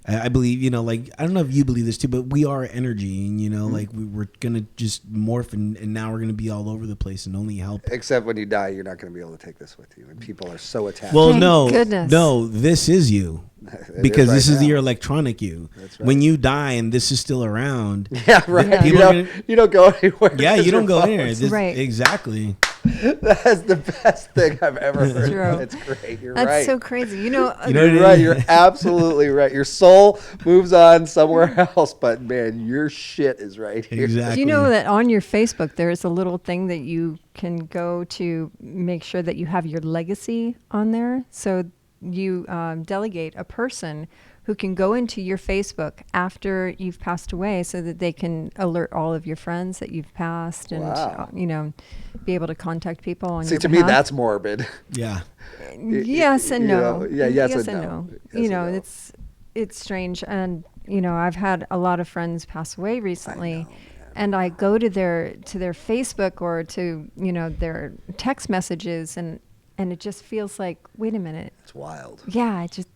I believe, you know, like, I don't know if you believe this too, but we are energy, and you know, like we're gonna just morph, and now we're gonna be all over the place and only help. Except when you die, you're not gonna be able to take this with you, and people are so attached. Well, Thank no, goodness. no, this is you. It Because right this is now. your electronic you. That's right. When you die and this is still around, Yeah, right. Yeah. You People are you don't go anywhere. yeah, 'cause you don't your go anywhere. phone's- This, Right. Exactly. That's the best thing I've ever heard. True. It's great. You're That's right. so crazy. You know, You know what You're I right. mean? You're absolutely right. Your soul moves on somewhere else, but man, your shit is right here. Exactly. do you know that on your Facebook there is a little thing that you can go to make sure that you have your legacy on there? So you delegate a person who can go into your Facebook after you've passed away, so that they can alert all of your friends that you've passed, and Wow. you know, be able to contact people on See, your to me, behalf. that's morbid. Yeah. Yes and you no. know, yeah, yes yes and and no. no. Yes You and know, no. it's strange, and you know, I've had a lot of friends pass away recently, know, man. and I go to their Facebook or to, you know, their text messages, and it just feels like, wait a minute, It's wild. yeah, I just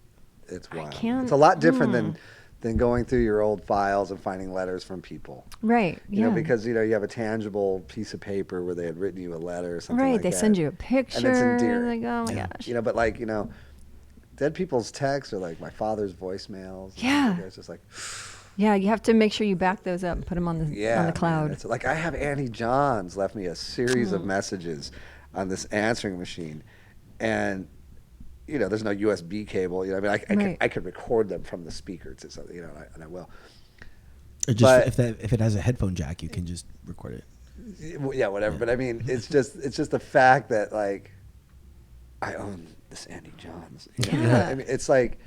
It's I wild. can't- It's a lot different than going through your old files and finding letters from people. right, You yeah, know, because you know you have a tangible piece of paper where they had written you a letter or something right. like They that. send you a picture, endearing. like, oh my Yeah. gosh, You know, but like, you know, dead people's texts are like my father's voicemails. and Yeah. It's just like, yeah. You have to make sure you back those up and put them on the yeah. on the man, cloud. it's like I have Annie Johns left me a series Oh. of messages on this answering machine, and you know, there's no USB cable. You know, I mean, Right. I could record them from the speaker to something, you know, and I will. Or just if it has a headphone jack, you can just record it. Yeah, whatever. But I mean, it's just the fact that like I own this Andy Johns. You know? Yeah. I mean, it's like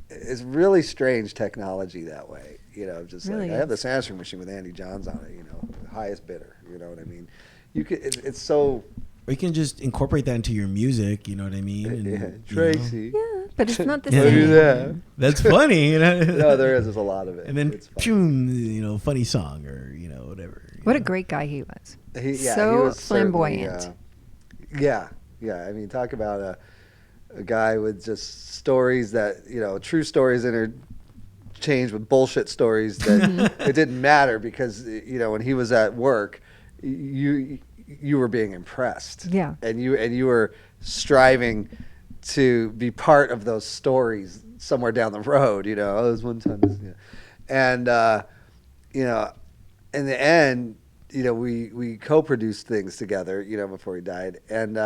it's really strange technology that way. You know, just Really like I have is. this answering machine with Andy Johns on it. You know, the highest bidder. You know what I mean? You could. It's so. Or you can just incorporate that into your music. You know what I mean? And, Yeah, you know. Tracii. Yeah, but it's not the Yeah. same. Look at that. That's funny. You know? No, there is. There's a lot of it. And then, it's funny. boom, you know, funny song or whatever. What a great guy he was. He So was certainly, flamboyant. Yeah. I mean, talk about a guy with just stories that true stories interchanged with bullshit stories that it didn't matter because when he was at work, you were being impressed. Yeah. And you were striving to be part of those stories somewhere down the road. Oh, there was one time. And in the end, we co-produced things together, before he died, and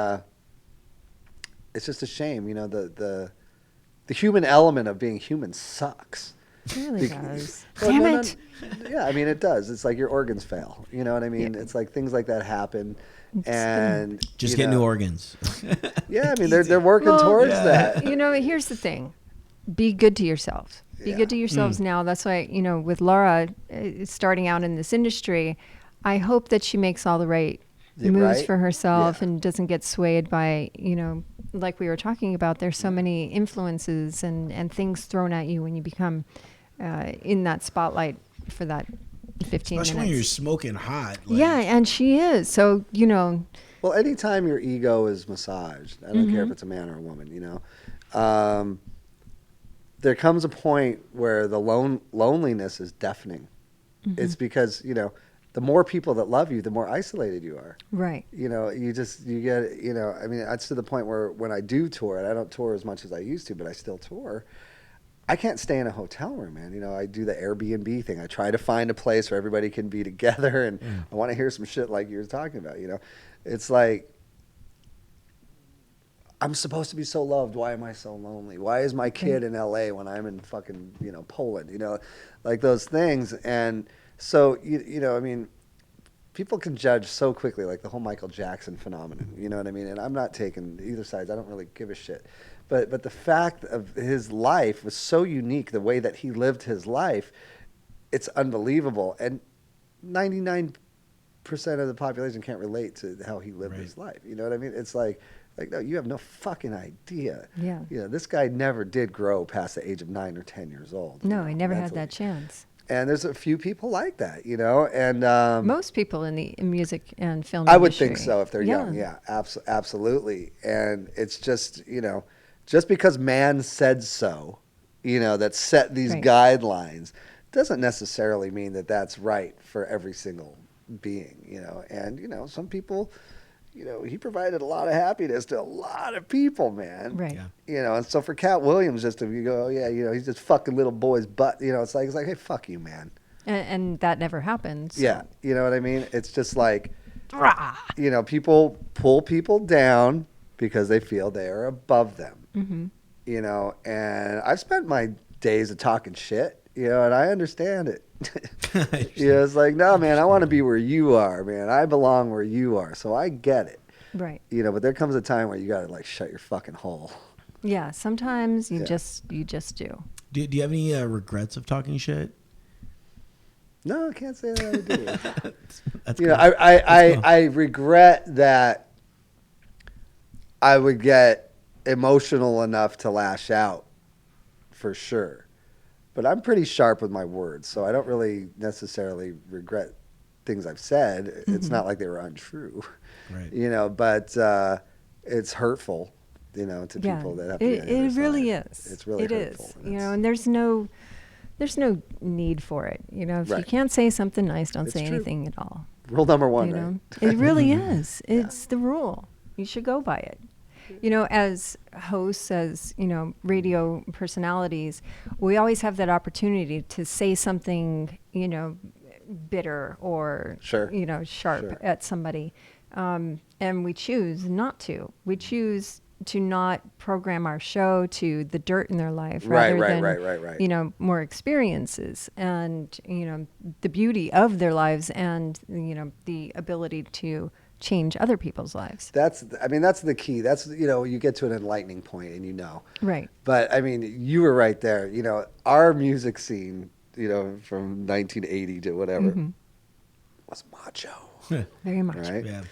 it's just a shame, the human element of being human sucks. It really does. Well, Damn no, it. Yeah, I mean it does. It's like your organs fail. You know what I mean? Yeah. It's like things like that happen, and Just get new organs. Yeah, I mean they're working towards that. Here's the thing. Be good to yourselves. Be good to yourselves now. That's why, with Laura starting out in this industry, I hope that she makes all the right moves for herself and doesn't get swayed by, like we were talking about, there's so many influences and things thrown at you when you become in that spotlight for that 15 Especially minutes. when you're smoking hot. Yeah, and she is. So, Well, anytime your ego is massaged, I don't care if it's a man or a woman, there comes a point where the loneliness is deafening. It's because, the more people that love you, the more isolated you are. Right. You get, I mean, that's to the point where when I do tour, and I don't tour as much as I used to, but I still tour, I can't stay in a hotel room, man. I do the Airbnb thing. I try to find a place where everybody can be together, and I want to hear some shit like you were talking about, It's like, I'm supposed to be so loved. Why am I so lonely? Why is my kid in LA when I'm in fucking, Poland? Like those things. And so, I mean, people can judge so quickly, like the whole Michael Jackson phenomenon. You know what I mean? And I'm not taking either sides. I don't really give a shit. But the fact of his life was so unique, the way that he lived his life, it's unbelievable. And 99% of the population can't relate to how he lived his life. You know what I mean? It's like, no, you have no fucking idea. Yeah. This guy never did grow past the age of 9 or 10 years old. No, I never had that chance. And there's a few people like that, and most people in the music and film I would industry. think so if they're young. Yeah, absolutely. And it's just, just because man said so, that set these guidelines doesn't necessarily mean that that's right for every single being, and, some people, he provided a lot of happiness to a lot of people, man. Right. Yeah. And so for Cat Williams, just to go, oh, yeah, he's just fucking little boy's butt. It's like, hey, fuck you, man. And that never happened. So. Yeah. You know what I mean? It's just like, people pull people down because they feel they are above them. Mm-hmm. And I've spent my days of talking shit, and I understand it. It's like, no, man, I want to be where you are, man. I belong where you are. So I get it. Right. But there comes a time where you got to like shut your fucking hole. Yeah. Sometimes you just do. Do you have any regrets of talking shit? No, I can't say that I do. That's cool. cool. I regret that I would get emotional enough to lash out, for sure. But I'm pretty sharp with my words, so I don't really necessarily regret things I've said. Mm-hmm. It's not like they were untrue, right? But it's hurtful, to people that have to be on the other It really side. is. It's really hurtful. Is. And there's no need for it. If you can't say something nice, don't say anything at all. Rule number one, right? It really is. It's the rule. You should go by it. As hosts, as, radio personalities, we always have that opportunity to say something, bitter or, sharp at somebody. And we choose not to. We choose to not program our show to the dirt in their life Right, rather than right. you know, more experiences and, you know, the beauty of their lives and, you know, the ability to change other people's lives. That's the key. That's, you know, you get to an enlightening point and you know. Right. But I mean, you were right there. You know, our music scene, you know, from 1980 to whatever, was macho, Very much. right? Yeah.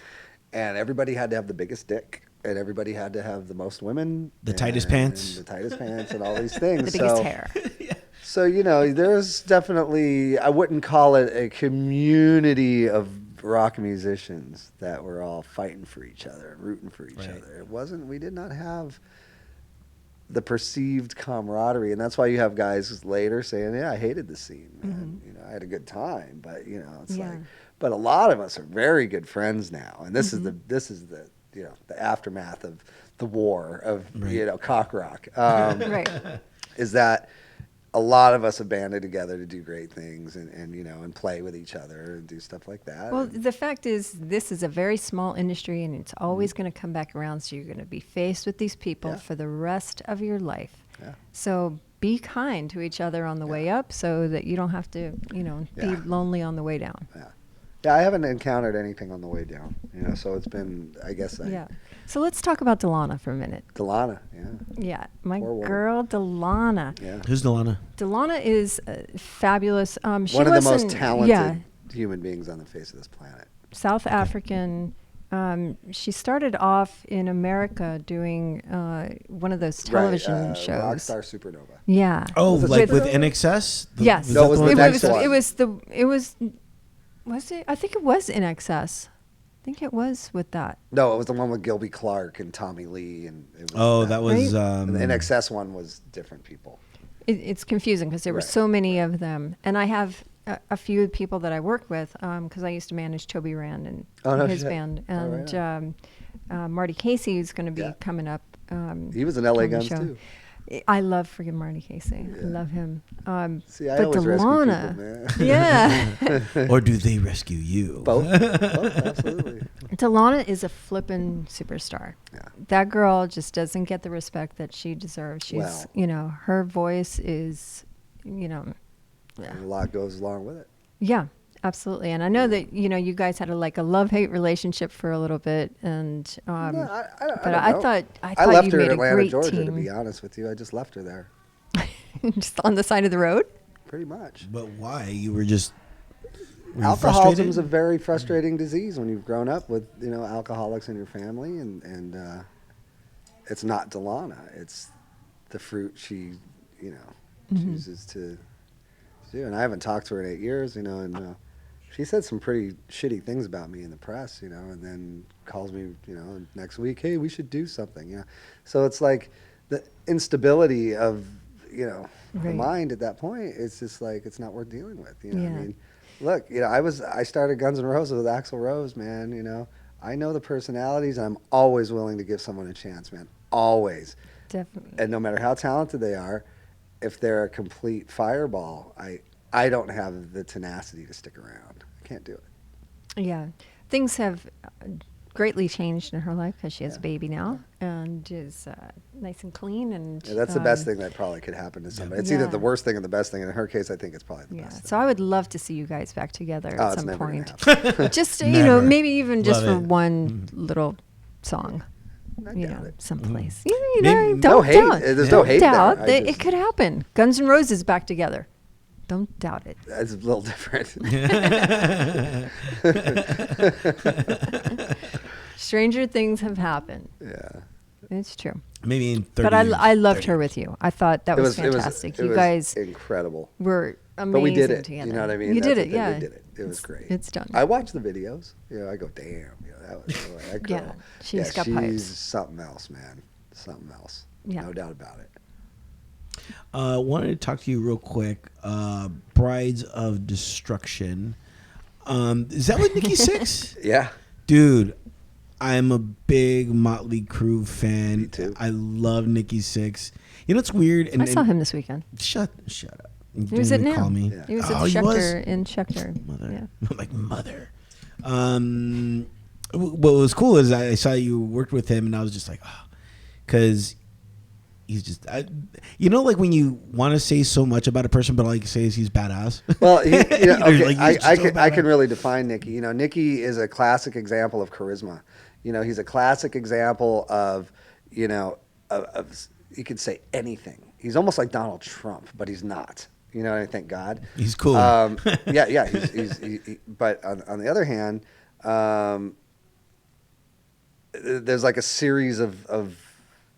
And everybody had to have the biggest dick, and everybody had to have the most women, The tightest pants. and all these things. The biggest hair. So, you know, there's definitely, I wouldn't call it a community of rock musicians that were all fighting for each other and rooting for each other. It wasn't, we did not have the perceived camaraderie. And that's why you have guys later saying, yeah, I hated the scene, man. You know, I had a good time, but, you know, it's like, but a lot of us are very good friends now. And this is the, you know, the aftermath of the war of, you know, cock rock. Right. Is that a lot of us have banded together to do great things and you know, and play with each other and do stuff like that. Well, the fact is, this is a very small industry, and it's always going to come back around. So you're going to be faced with these people for the rest of your life. Yeah. So be kind to each other on the way up, so that you don't have to, you know, be lonely on the way down. Yeah. Yeah, I haven't encountered anything on the way down, you know, so it's been, I guess. So let's talk about Delana for a minute. Delana, Yeah, my girl Delana. Yeah. Who's Delana? Delana is fabulous. One of the most talented human beings on the face of this planet. South African. She started off in America doing one of those television shows. Rockstar Supernova. Yeah. Oh, like with NXS? Yes. No, it was the next one. Was it? I think it was In Excess. I think it was with that. No, it was the one with Gilby Clarke and Tommy Lee, and it was that was. And the NXS one was different people. It's confusing because there were so many of them, and I have a few people that I work with because I used to manage Toby Rand and his band, and Marty Casey is going to be coming up. He was in LA Guns too. I love freaking Marty Casey. I love him. See, I but always Delana, rescue people, man. Or do they rescue you? Both, absolutely. Delana is a flippin' superstar. Yeah. That girl just doesn't get the respect that she deserves. She's, you know, her voice is, you know. And a lot goes along with it. Yeah, absolutely. And I know that, you know, you guys had a love-hate relationship for a little bit, and I thought I left you her made in a Atlanta, great Georgia, team. to be honest with you. I just left her there. Just on the side of the road? Pretty much. But why? You were just Alcoholism is a very frustrating disease when you've grown up with, you know, alcoholics in your family, and it's not Delana. It's the fruit she, you know, chooses to do. And I haven't talked to her in 8 years, you know, and she said some pretty shitty things about me in the press, you know, and then calls me, you know, next week, hey, we should do something, yeah. So it's like the instability of, you know, the mind at that point, it's just like, it's not worth dealing with, you know what I mean? Look, you know, I started Guns N' Roses with Axl Rose, man, you know. I know the personalities, and I'm always willing to give someone a chance, man, always. Definitely. And no matter how talented they are, if they're a complete fireball, I don't have the tenacity to stick around. I can't do it. Yeah. Things have greatly changed in her life because she has a baby now and is nice and clean. And that's the best thing that probably could happen to somebody. It's either the worst thing or the best thing. In her case, I think it's probably the best thing. So I would love to see you guys back together at some point. Just, Never. you know, maybe even just Love for it. one little song. You know, someplace. You know, Maybe- don't No hate. doubt. There's no hate doubt there. that it could happen. Guns N' Roses back together. Don't doubt it. That's a little different. Stranger things have happened. Yeah. It's true. maybe in 30 But years, I loved 30 her with you. I thought that was fantastic. You guys incredible. were amazing But we did it. together. You know what I mean? You That's did the it, thing. yeah. We did it. It was great. It's done. I watched the videos. You know, I go, damn. You know, that was that girl. Yeah, she's got pipes. She's something else, man. Something else. Yeah. No doubt about it. Wanted to talk to you real quick. Brides of Destruction. Is that with Nikki Sixx? Yeah. Dude, I'm a big Motley Crue fan. Me too. I love Nikki Sixx. You know what's weird? I saw him this weekend. Shut up. You He was didn't at even call me. Yeah. He was at Oh, he was? Schechter in Schechter. Mother. Yeah. I'm like, mother. What was cool is I saw you worked with him, and I was just like, oh, because he's just, like when you want to say so much about a person, but all you can say is he's badass. Well, okay, Like, he's so I can badass. really define Nicky. Nicky is a classic example of charisma. He's a classic example of, of you could say anything. He's almost like Donald Trump, but he's not. Thank God. He's cool. Yeah. But on the other hand, there's like a series of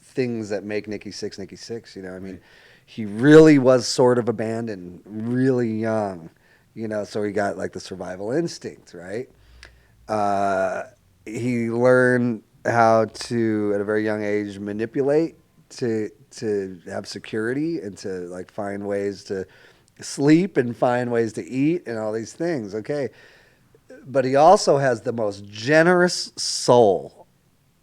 things that make Nicky Six Nicky Six. He really was sort of abandoned really young, so he got like the survival instinct, right? He learned how to, at a very young age, manipulate to have security and to like find ways to sleep and find ways to eat and all these things. Okay. But he also has the most generous soul,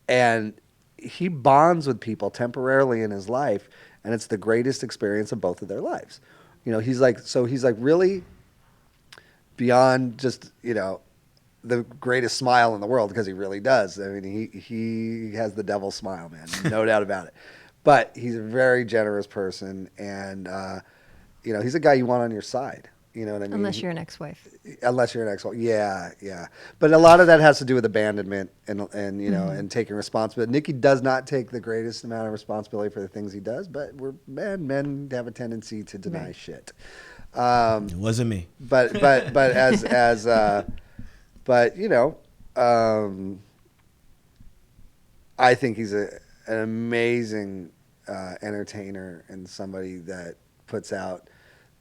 and he bonds with people temporarily in his life, and it's the greatest experience of both of their lives. He's like really beyond just, the greatest smile in the world, because he really does. I mean, he has the devil smile, man, no doubt about it. But he's a very generous person, and he's a guy you want on your side. You know what I mean? Unless you're an ex-wife. Unless you're an ex-wife, yeah. But a lot of that has to do with abandonment and and taking responsibility. Nicky does not take the greatest amount of responsibility for the things he does, but men have a tendency to deny shit. It wasn't me. But I think he's an amazing entertainer and somebody that puts out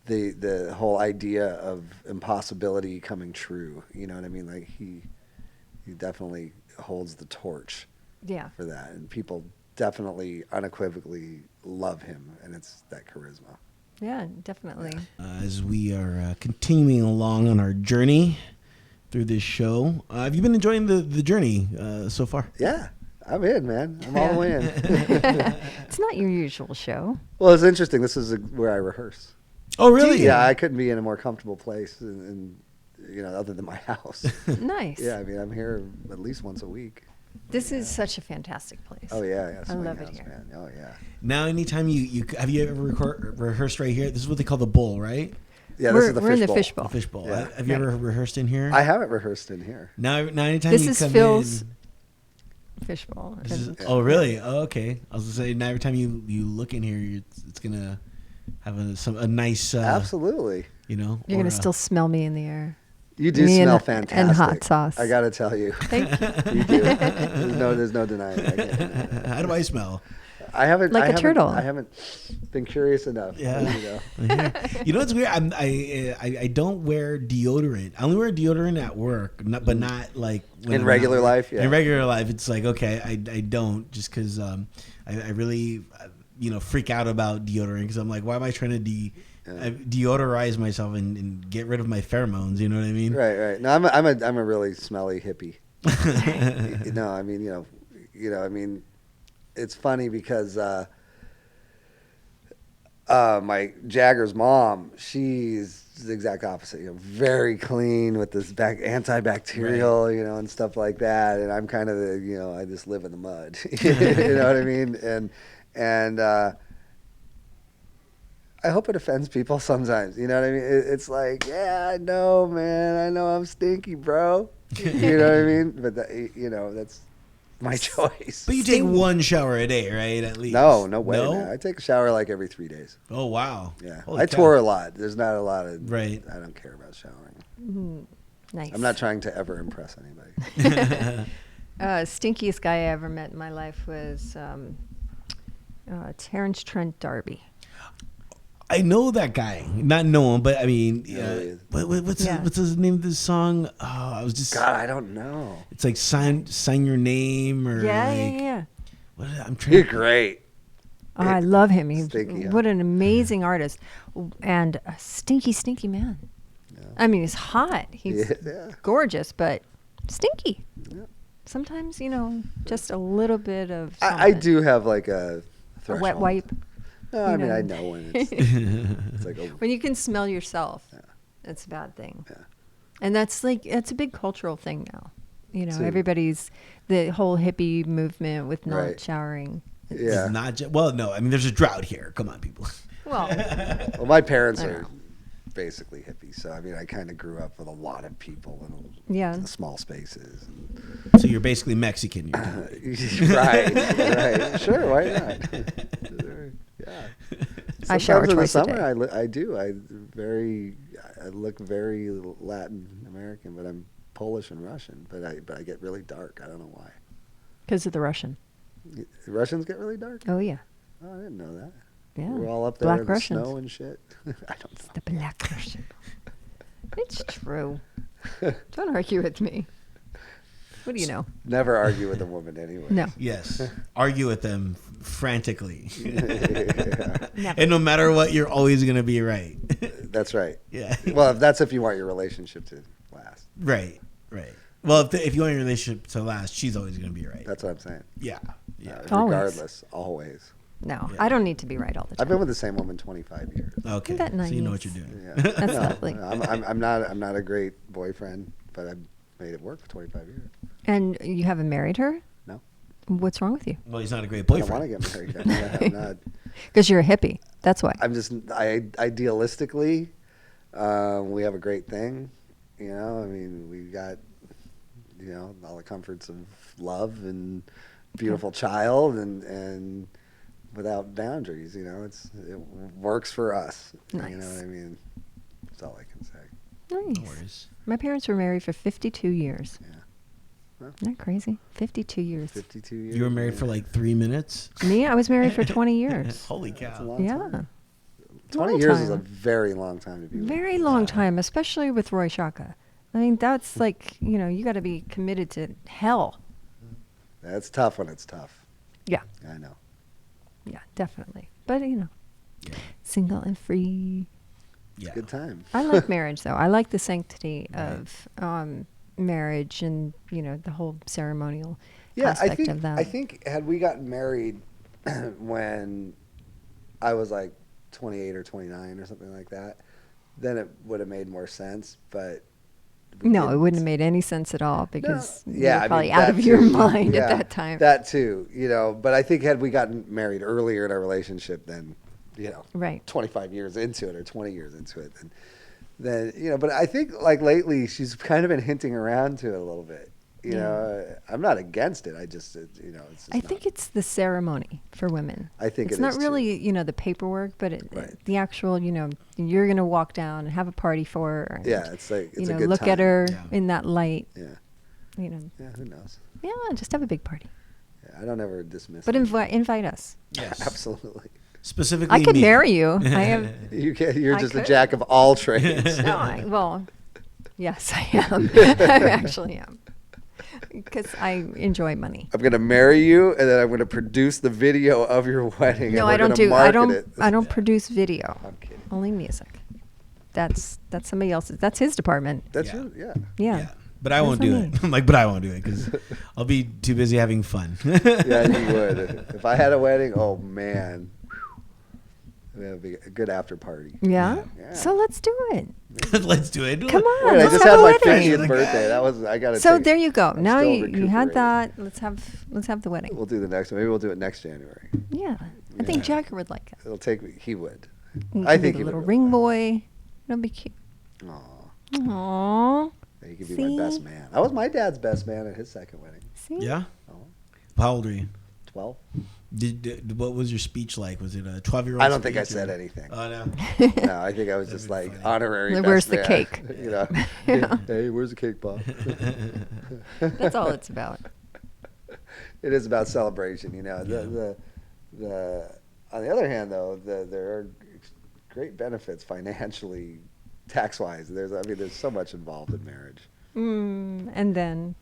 the whole idea of impossibility coming true. You know what I mean? Like he definitely holds the torch for that, and people definitely unequivocally love him, and it's that charisma. Yeah, definitely. As we are continuing along on our journey through this show, have you been enjoying the journey so far? Yeah, I'm in, man. I'm all the way in. It's not your usual show. Well, it's interesting. This is where I rehearse. Oh, really? Yeah, I couldn't be in a more comfortable place, and other than my house. Nice. Yeah, I mean, I'm here at least once a week. This is such a fantastic place. Oh yeah, I love it house, here. man. Oh yeah. Now, anytime you have you ever rehearsed right here? This is what they call the bowl, right? Yeah, We're this is the in the fishbowl. fishbowl. The fishbowl. Yeah. Have you ever rehearsed in here? I haven't rehearsed in here. Now anytime This you is come Phil's in. fishbowl. Oh, really? Oh, okay. I was gonna say, now every time you look in here, it's gonna have a nice. Absolutely. You're going to still smell me in the air. You do Me smell and fantastic. and hot sauce. I gotta tell you. Thank you. You do. There's no denying it. I can't deny that. How do I smell? I haven't. Like I a haven't- turtle. I haven't been curious enough. Yeah. You know what's weird? I don't wear deodorant. I only wear deodorant at work, but not like when In I'm regular not- life, yeah. In regular life, it's like, okay, I don't, just because I really freak out about deodorant, because I'm like, why am I trying to deodorize myself and get rid of my pheromones? You know what I mean? Right. No, I'm a really smelly hippie. No, I mean, I mean, it's funny because my Jagger's mom, she's the exact opposite. Very clean with this antibacterial, Right. And stuff like that. And I'm kind of the, I just live in the mud. You know what I mean? And I hope it offends people sometimes. You know what I mean? It's like, yeah, I know, man. I know I'm stinky, bro. You know what I mean? But that's my choice. But you take one shower a day, right? At least. No way, No? man. I take a shower like every 3 days. Oh, wow. Yeah. Holy I cow. tour a lot. There's not a lot of. Right. I don't care about showering. Nice. I'm not trying to ever impress anybody. Stinkiest guy I ever met in my life was Terrence Trent D'Arby. I know that guy. Not know him, but I mean, Yeah, he is. what's his name of this song? Oh, I was just. God, I don't know. It's like sign your name or. Yeah. What, I'm trying. You're great. Oh, I love him. He's Stinky, yeah. what an amazing artist, and a stinky man. Yeah. I mean, he's hot. He's Yeah. gorgeous, but stinky. Yeah. Sometimes, just a little bit of. I something. do have like a A threshold. wet wipe. No, I mean, know. I know when it's like When you can smell yourself, it's a bad thing. Yeah. And that's a big cultural thing now. See. Everybody's the whole hippie movement with not Right. showering. Yeah. It's not just, well, no, I mean, there's a drought here. Come on, people. Well, Well, my parents I are know. basically hippies, so I mean, I kind of grew up with a lot of people Yeah. in small spaces. So you're basically Mexican. Right. Sure, why not? Sure, yeah. I shower Sometimes in the twice a summer, day. I do. I look very Latin American, but I'm Polish and Russian. But I get really dark. I don't know why. Because of the Russian. The Russians get really dark. Oh, yeah. Oh, I didn't know that. Yeah. We're all up there Black in the Russians. snow and shit. I don't know. The Black Russian. It's true. Don't argue with me. What do you know? Never argue with a woman anyway. No. Yes. Argue with them frantically. Yeah, Never. And no matter what, you're always going to be right. that's right. Yeah. Well, that's if you want your relationship to last. Right. Well, if you want your relationship to last, she's always going to be right. That's what I'm saying. Yeah. Always. Regardless, always. No, Yeah. I don't need to be right all the I've time. been with the same woman 25 years. Okay. Isn't that So you know what nice? you're doing. Yeah. That's No, lovely. I'm not a great boyfriend, but I've made it work for 25 years. And you haven't married her? No. What's wrong with you? Well, he's not a great I don't want to boyfriend. get married. I'm not. Because you're a hippie. That's why. I'm just. Idealistically, we have a great thing. You know, I mean, we got, you know, all the comforts of love and beautiful child and without boundaries. You know, it works for us. You know Nice. what I mean? That's all I can say. Nice. No worries. My parents were married for 52 years. Yeah. Well, Isn't that crazy? 52 years. 52 years. You were married yeah. for like 3 minutes? Me, I was married for 20 years. Holy That's a cow. long Yeah. time. Long 20 years is a time. very long time to be with. Very long time, especially with Roy Shaka. I mean, that's like, you know, you got to be committed to hell. That's tough when it's tough. Yeah. I know. Yeah, definitely. But, you know, Yeah. single and free. Yeah. Good time. I like marriage, though. I like the sanctity Right. of marriage and, you know, the whole ceremonial Yeah, aspect of that. I think had we gotten married when I was like 28 or 29 or something like that, then it would have made more sense. But we No, it didn't. wouldn't have made any sense at all because you Yeah, were I probably mean, out that of your too. mind Yeah, at that time. That too, you know. But I think had we gotten married earlier in our relationship, then, you know, Right. 25 years into it or 20 years into it, then you know. But I think like lately she's kind of been hinting around to it a little bit. You Yeah. know, I'm not against it. I just, you know, it's. Just I not- think it's the ceremony for women. I think it's it not is, really, you know, the paperwork, but Right. the actual, you know, you're going to walk down and have a party for her. And, Yeah, it's like it's you a know, good look time. at her Yeah. in that light. Yeah, You know, yeah. Who knows? yeah, just have a big party. Yeah, I don't ever dismiss. But it. invite us. Yes. Absolutely. Specifically I could me. marry you. I have. You can. You're I just a could. jack of all trades. No, well, yes, I am. I actually am. Because I enjoy money. I'm gonna marry you, and then I'm gonna produce the video of your wedding. No, and we're I don't gonna do. I market don't. it. I don't produce video. I'm kidding. Only music. That's somebody else's. That's his department. That's Yeah. yeah. Yeah. Yeah. But I That's won't what do I it. mean. I'm like, but I won't do it because I'll be too busy having fun. Yeah, you would. If I had a wedding, oh man, it would be a good after party. Yeah? Yeah. So let's do it. Let's do it. Come on. Wait, I let's just have had a my wedding. 50th birthday. That was I gotta. So take, there you go. I'm Now still you had recuperating. that. Let's have the wedding. We'll do the next one. Maybe we'll do it next January. Yeah. I think Yeah. Jagger would like it. It'll take me. He would. You I can think be he a little would ring really boy. It'll be cute. Aw, Aww. he could be See? my best man. I was my dad's best man at his second wedding. See? Yeah. Oh, How old are you? 12. What was your speech like? Was it a 12-year-old? I don't think I speech said or- anything. Oh no. No, I think I was just That'd like be funny. honorary. Where's best the man. cake? You know. Yeah. Hey, where's the cake, Bob? That's all it's about. It is about celebration, you know. The on the other hand, though, there are great benefits financially, tax wise. There's so much involved in marriage. And then.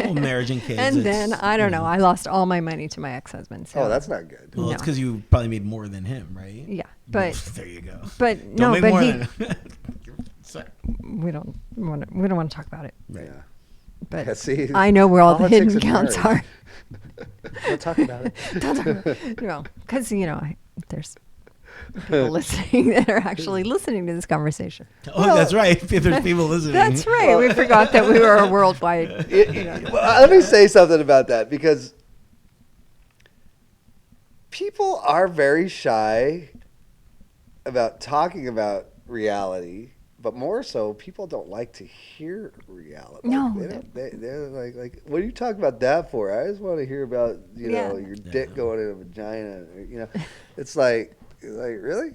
Oh, marriage and kids. And it's- then I don't know. I lost all my money to my ex-husband. So. Oh, that's not good. Well, it's No. because you probably made more than him, right? Yeah, but there you go. but Don't no, make but more he. than Sorry. We don't want to talk about it. Right. Yeah. But Yeah, see, I know where all the politics hidden and counts are. marriage. Don't talk about it. Don't talk about it. No, because there's people listening that are actually listening to this conversation. Oh, that's right. There's people listening. That's right. We forgot that we were a worldwide. Well, let me say something about that because people are very shy about talking about reality, but more so, people don't like to hear reality. No, They're like, what are you talking about that for? I just want to hear about, your dick going in a vagina. It's like really,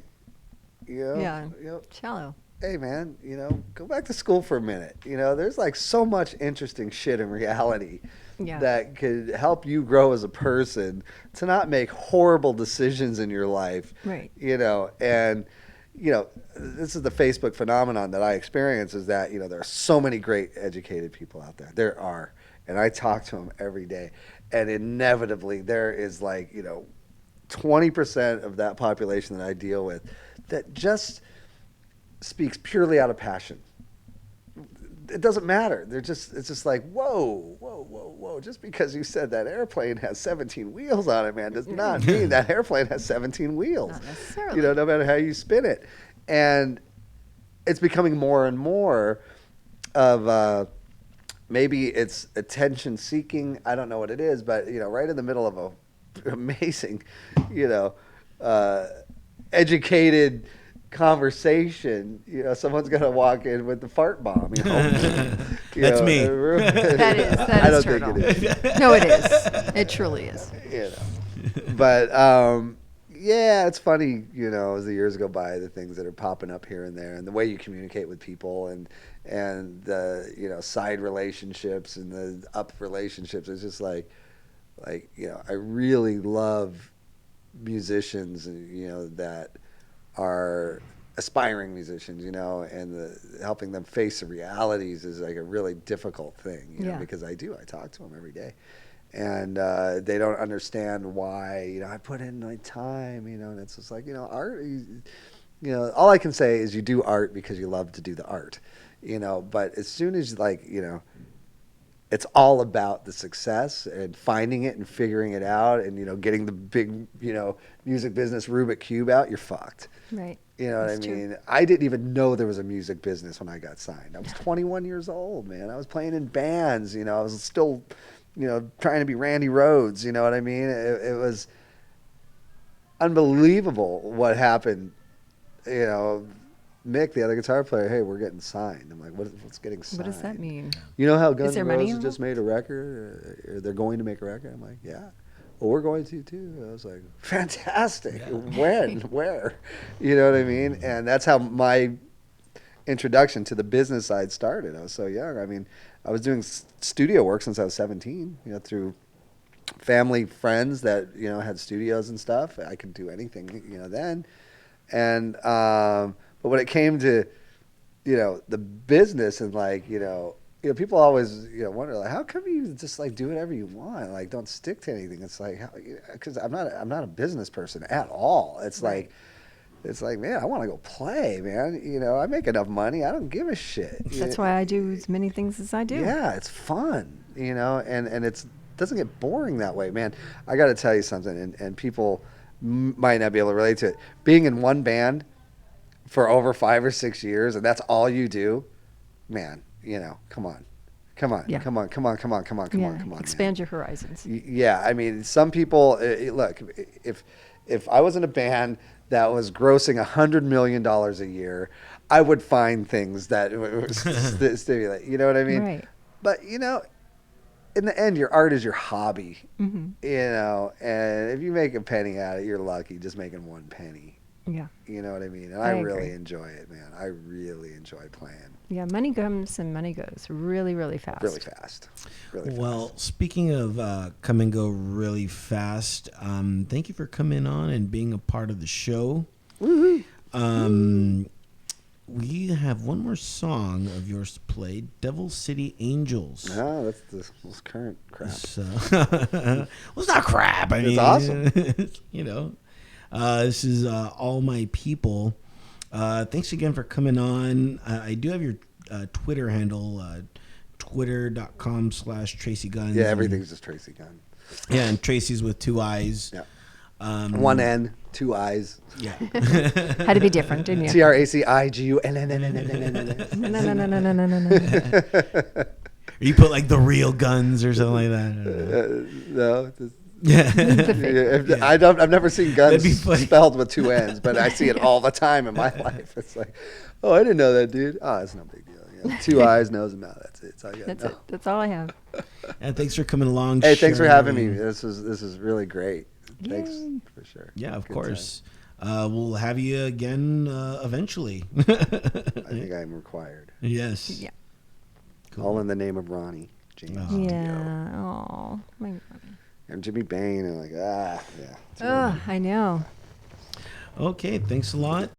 shallow. Hey man, go back to school for a minute. There's like so much interesting shit in reality that could help you grow as a person to not make horrible decisions in your life. Right. And this is the Facebook phenomenon that I experience, is that, there are so many great educated people out there. There are. And I talk to them every day. And inevitably there is 20% of that population that I deal with that just speaks purely out of passion. It doesn't matter. It's just like, whoa. Just because you said that airplane has 17 wheels on it, man, does not mean that airplane has 17 wheels. Not necessarily. No matter how you spin it. And it's becoming more and more of maybe it's attention seeking. I don't know what it is, but, right in the middle of a amazing, educated conversation, someone's gonna walk in with the fart bomb. That's me. That is I don't turtle. think it is. No, it is. It truly is. But it's funny, as the years go by, the things that are popping up here and there, and the way you communicate with people, and the side relationships and the up relationships. It's just like I really love musicians, that are aspiring musicians, and helping them face the realities is like a really difficult thing, because I talk to them every day, and they don't understand why, I put in my time, and it's just like, art, all I can say is you do art because you love to do the art, but as soon as it's all about the success and finding it and figuring it out and, getting the big, music business Rubik Cube out, you're fucked. Right. You know what I mean? I didn't even know there was a music business when I got signed. I was 21 years old, man. I was playing in bands, I was still, trying to be Randy Rhoads, you know what I mean? It was unbelievable what happened, Mick, the other guitar player, hey, we're getting signed. I'm like, what's getting signed? What does that mean? You know how Guns Is there N' money Roses involved? just made a record? Or they're going to make a record? I'm like, yeah. Well, we're going to too. I was like, fantastic. Yeah. When? Where? You know what I mean? And that's how my introduction to the business side started. I was so young. I mean, I was doing studio work since I was 17, through family friends that, had studios and stuff. I could do anything, then. And, but when it came to, the business and people always, wonder, like, how come you just do whatever you want? Like, don't stick to anything. It's like, because I'm not a business person at all. It's right. like, man, I want to go play, man. I make enough money. I don't give a shit. That's why I do as many things as I do. Yeah, it's fun, and it doesn't get boring that way, man. I got to tell you something, and people might not be able to relate to it. Being in one band for over 5 or 6 years, and that's all you do, man, come on. Yeah. Come on. Expand your horizons. Yeah, I mean, some people, look, if I was in a band that was grossing $100 million a year, I would find things that would stimulate, you know what I mean? Right. But, in the end, your art is your hobby, Mm-hmm. And if you make a penny at it, you're lucky just making 1 penny. Yeah. You know what I mean? And I I agree. really enjoy it, man. I really enjoy playing. Yeah, money comes and money goes really, really fast. Really fast. Well, speaking of come and go really fast, thank you for coming on and being a part of the show. Woohoo! We have one more song of yours to play, Devil City Angels. No, that's the most current crap. So, well, it's not crap. I mean, It's awesome. This is All My People. Thanks again for coming on. I do have your Twitter handle, twitter.com/Tracii Guns. Yeah, everything's just Tracii Gunn. Yeah, and Tracy's with 2 eyes. Yeah. 1 N, 2 eyes. Yeah. Had to be different, didn't you? TRACIGUNN. Or you put like the real guns or something like that. No, Yeah. I've never seen That'd be guns funny. spelled with 2 N's, but I see it all the time in my life. It's like, oh, I didn't know that, dude. Oh, it's no big deal. Yeah, 2 eyes, nose, and mouth. That's it. That's all you gotta That's know. it. That's all I have. And thanks for coming along. Hey, thanks for sharing having me. everything. This is really great. Thanks Yay. for sure. Yeah, of Good course. We'll have you again eventually. time. I think I'm required. Yes. Yeah. Cool. All in the name of Ronnie James. Oh. Dio. Yeah. Oh, my. And Jimmy Bain and yeah. Oh, I know. Okay, thanks a lot.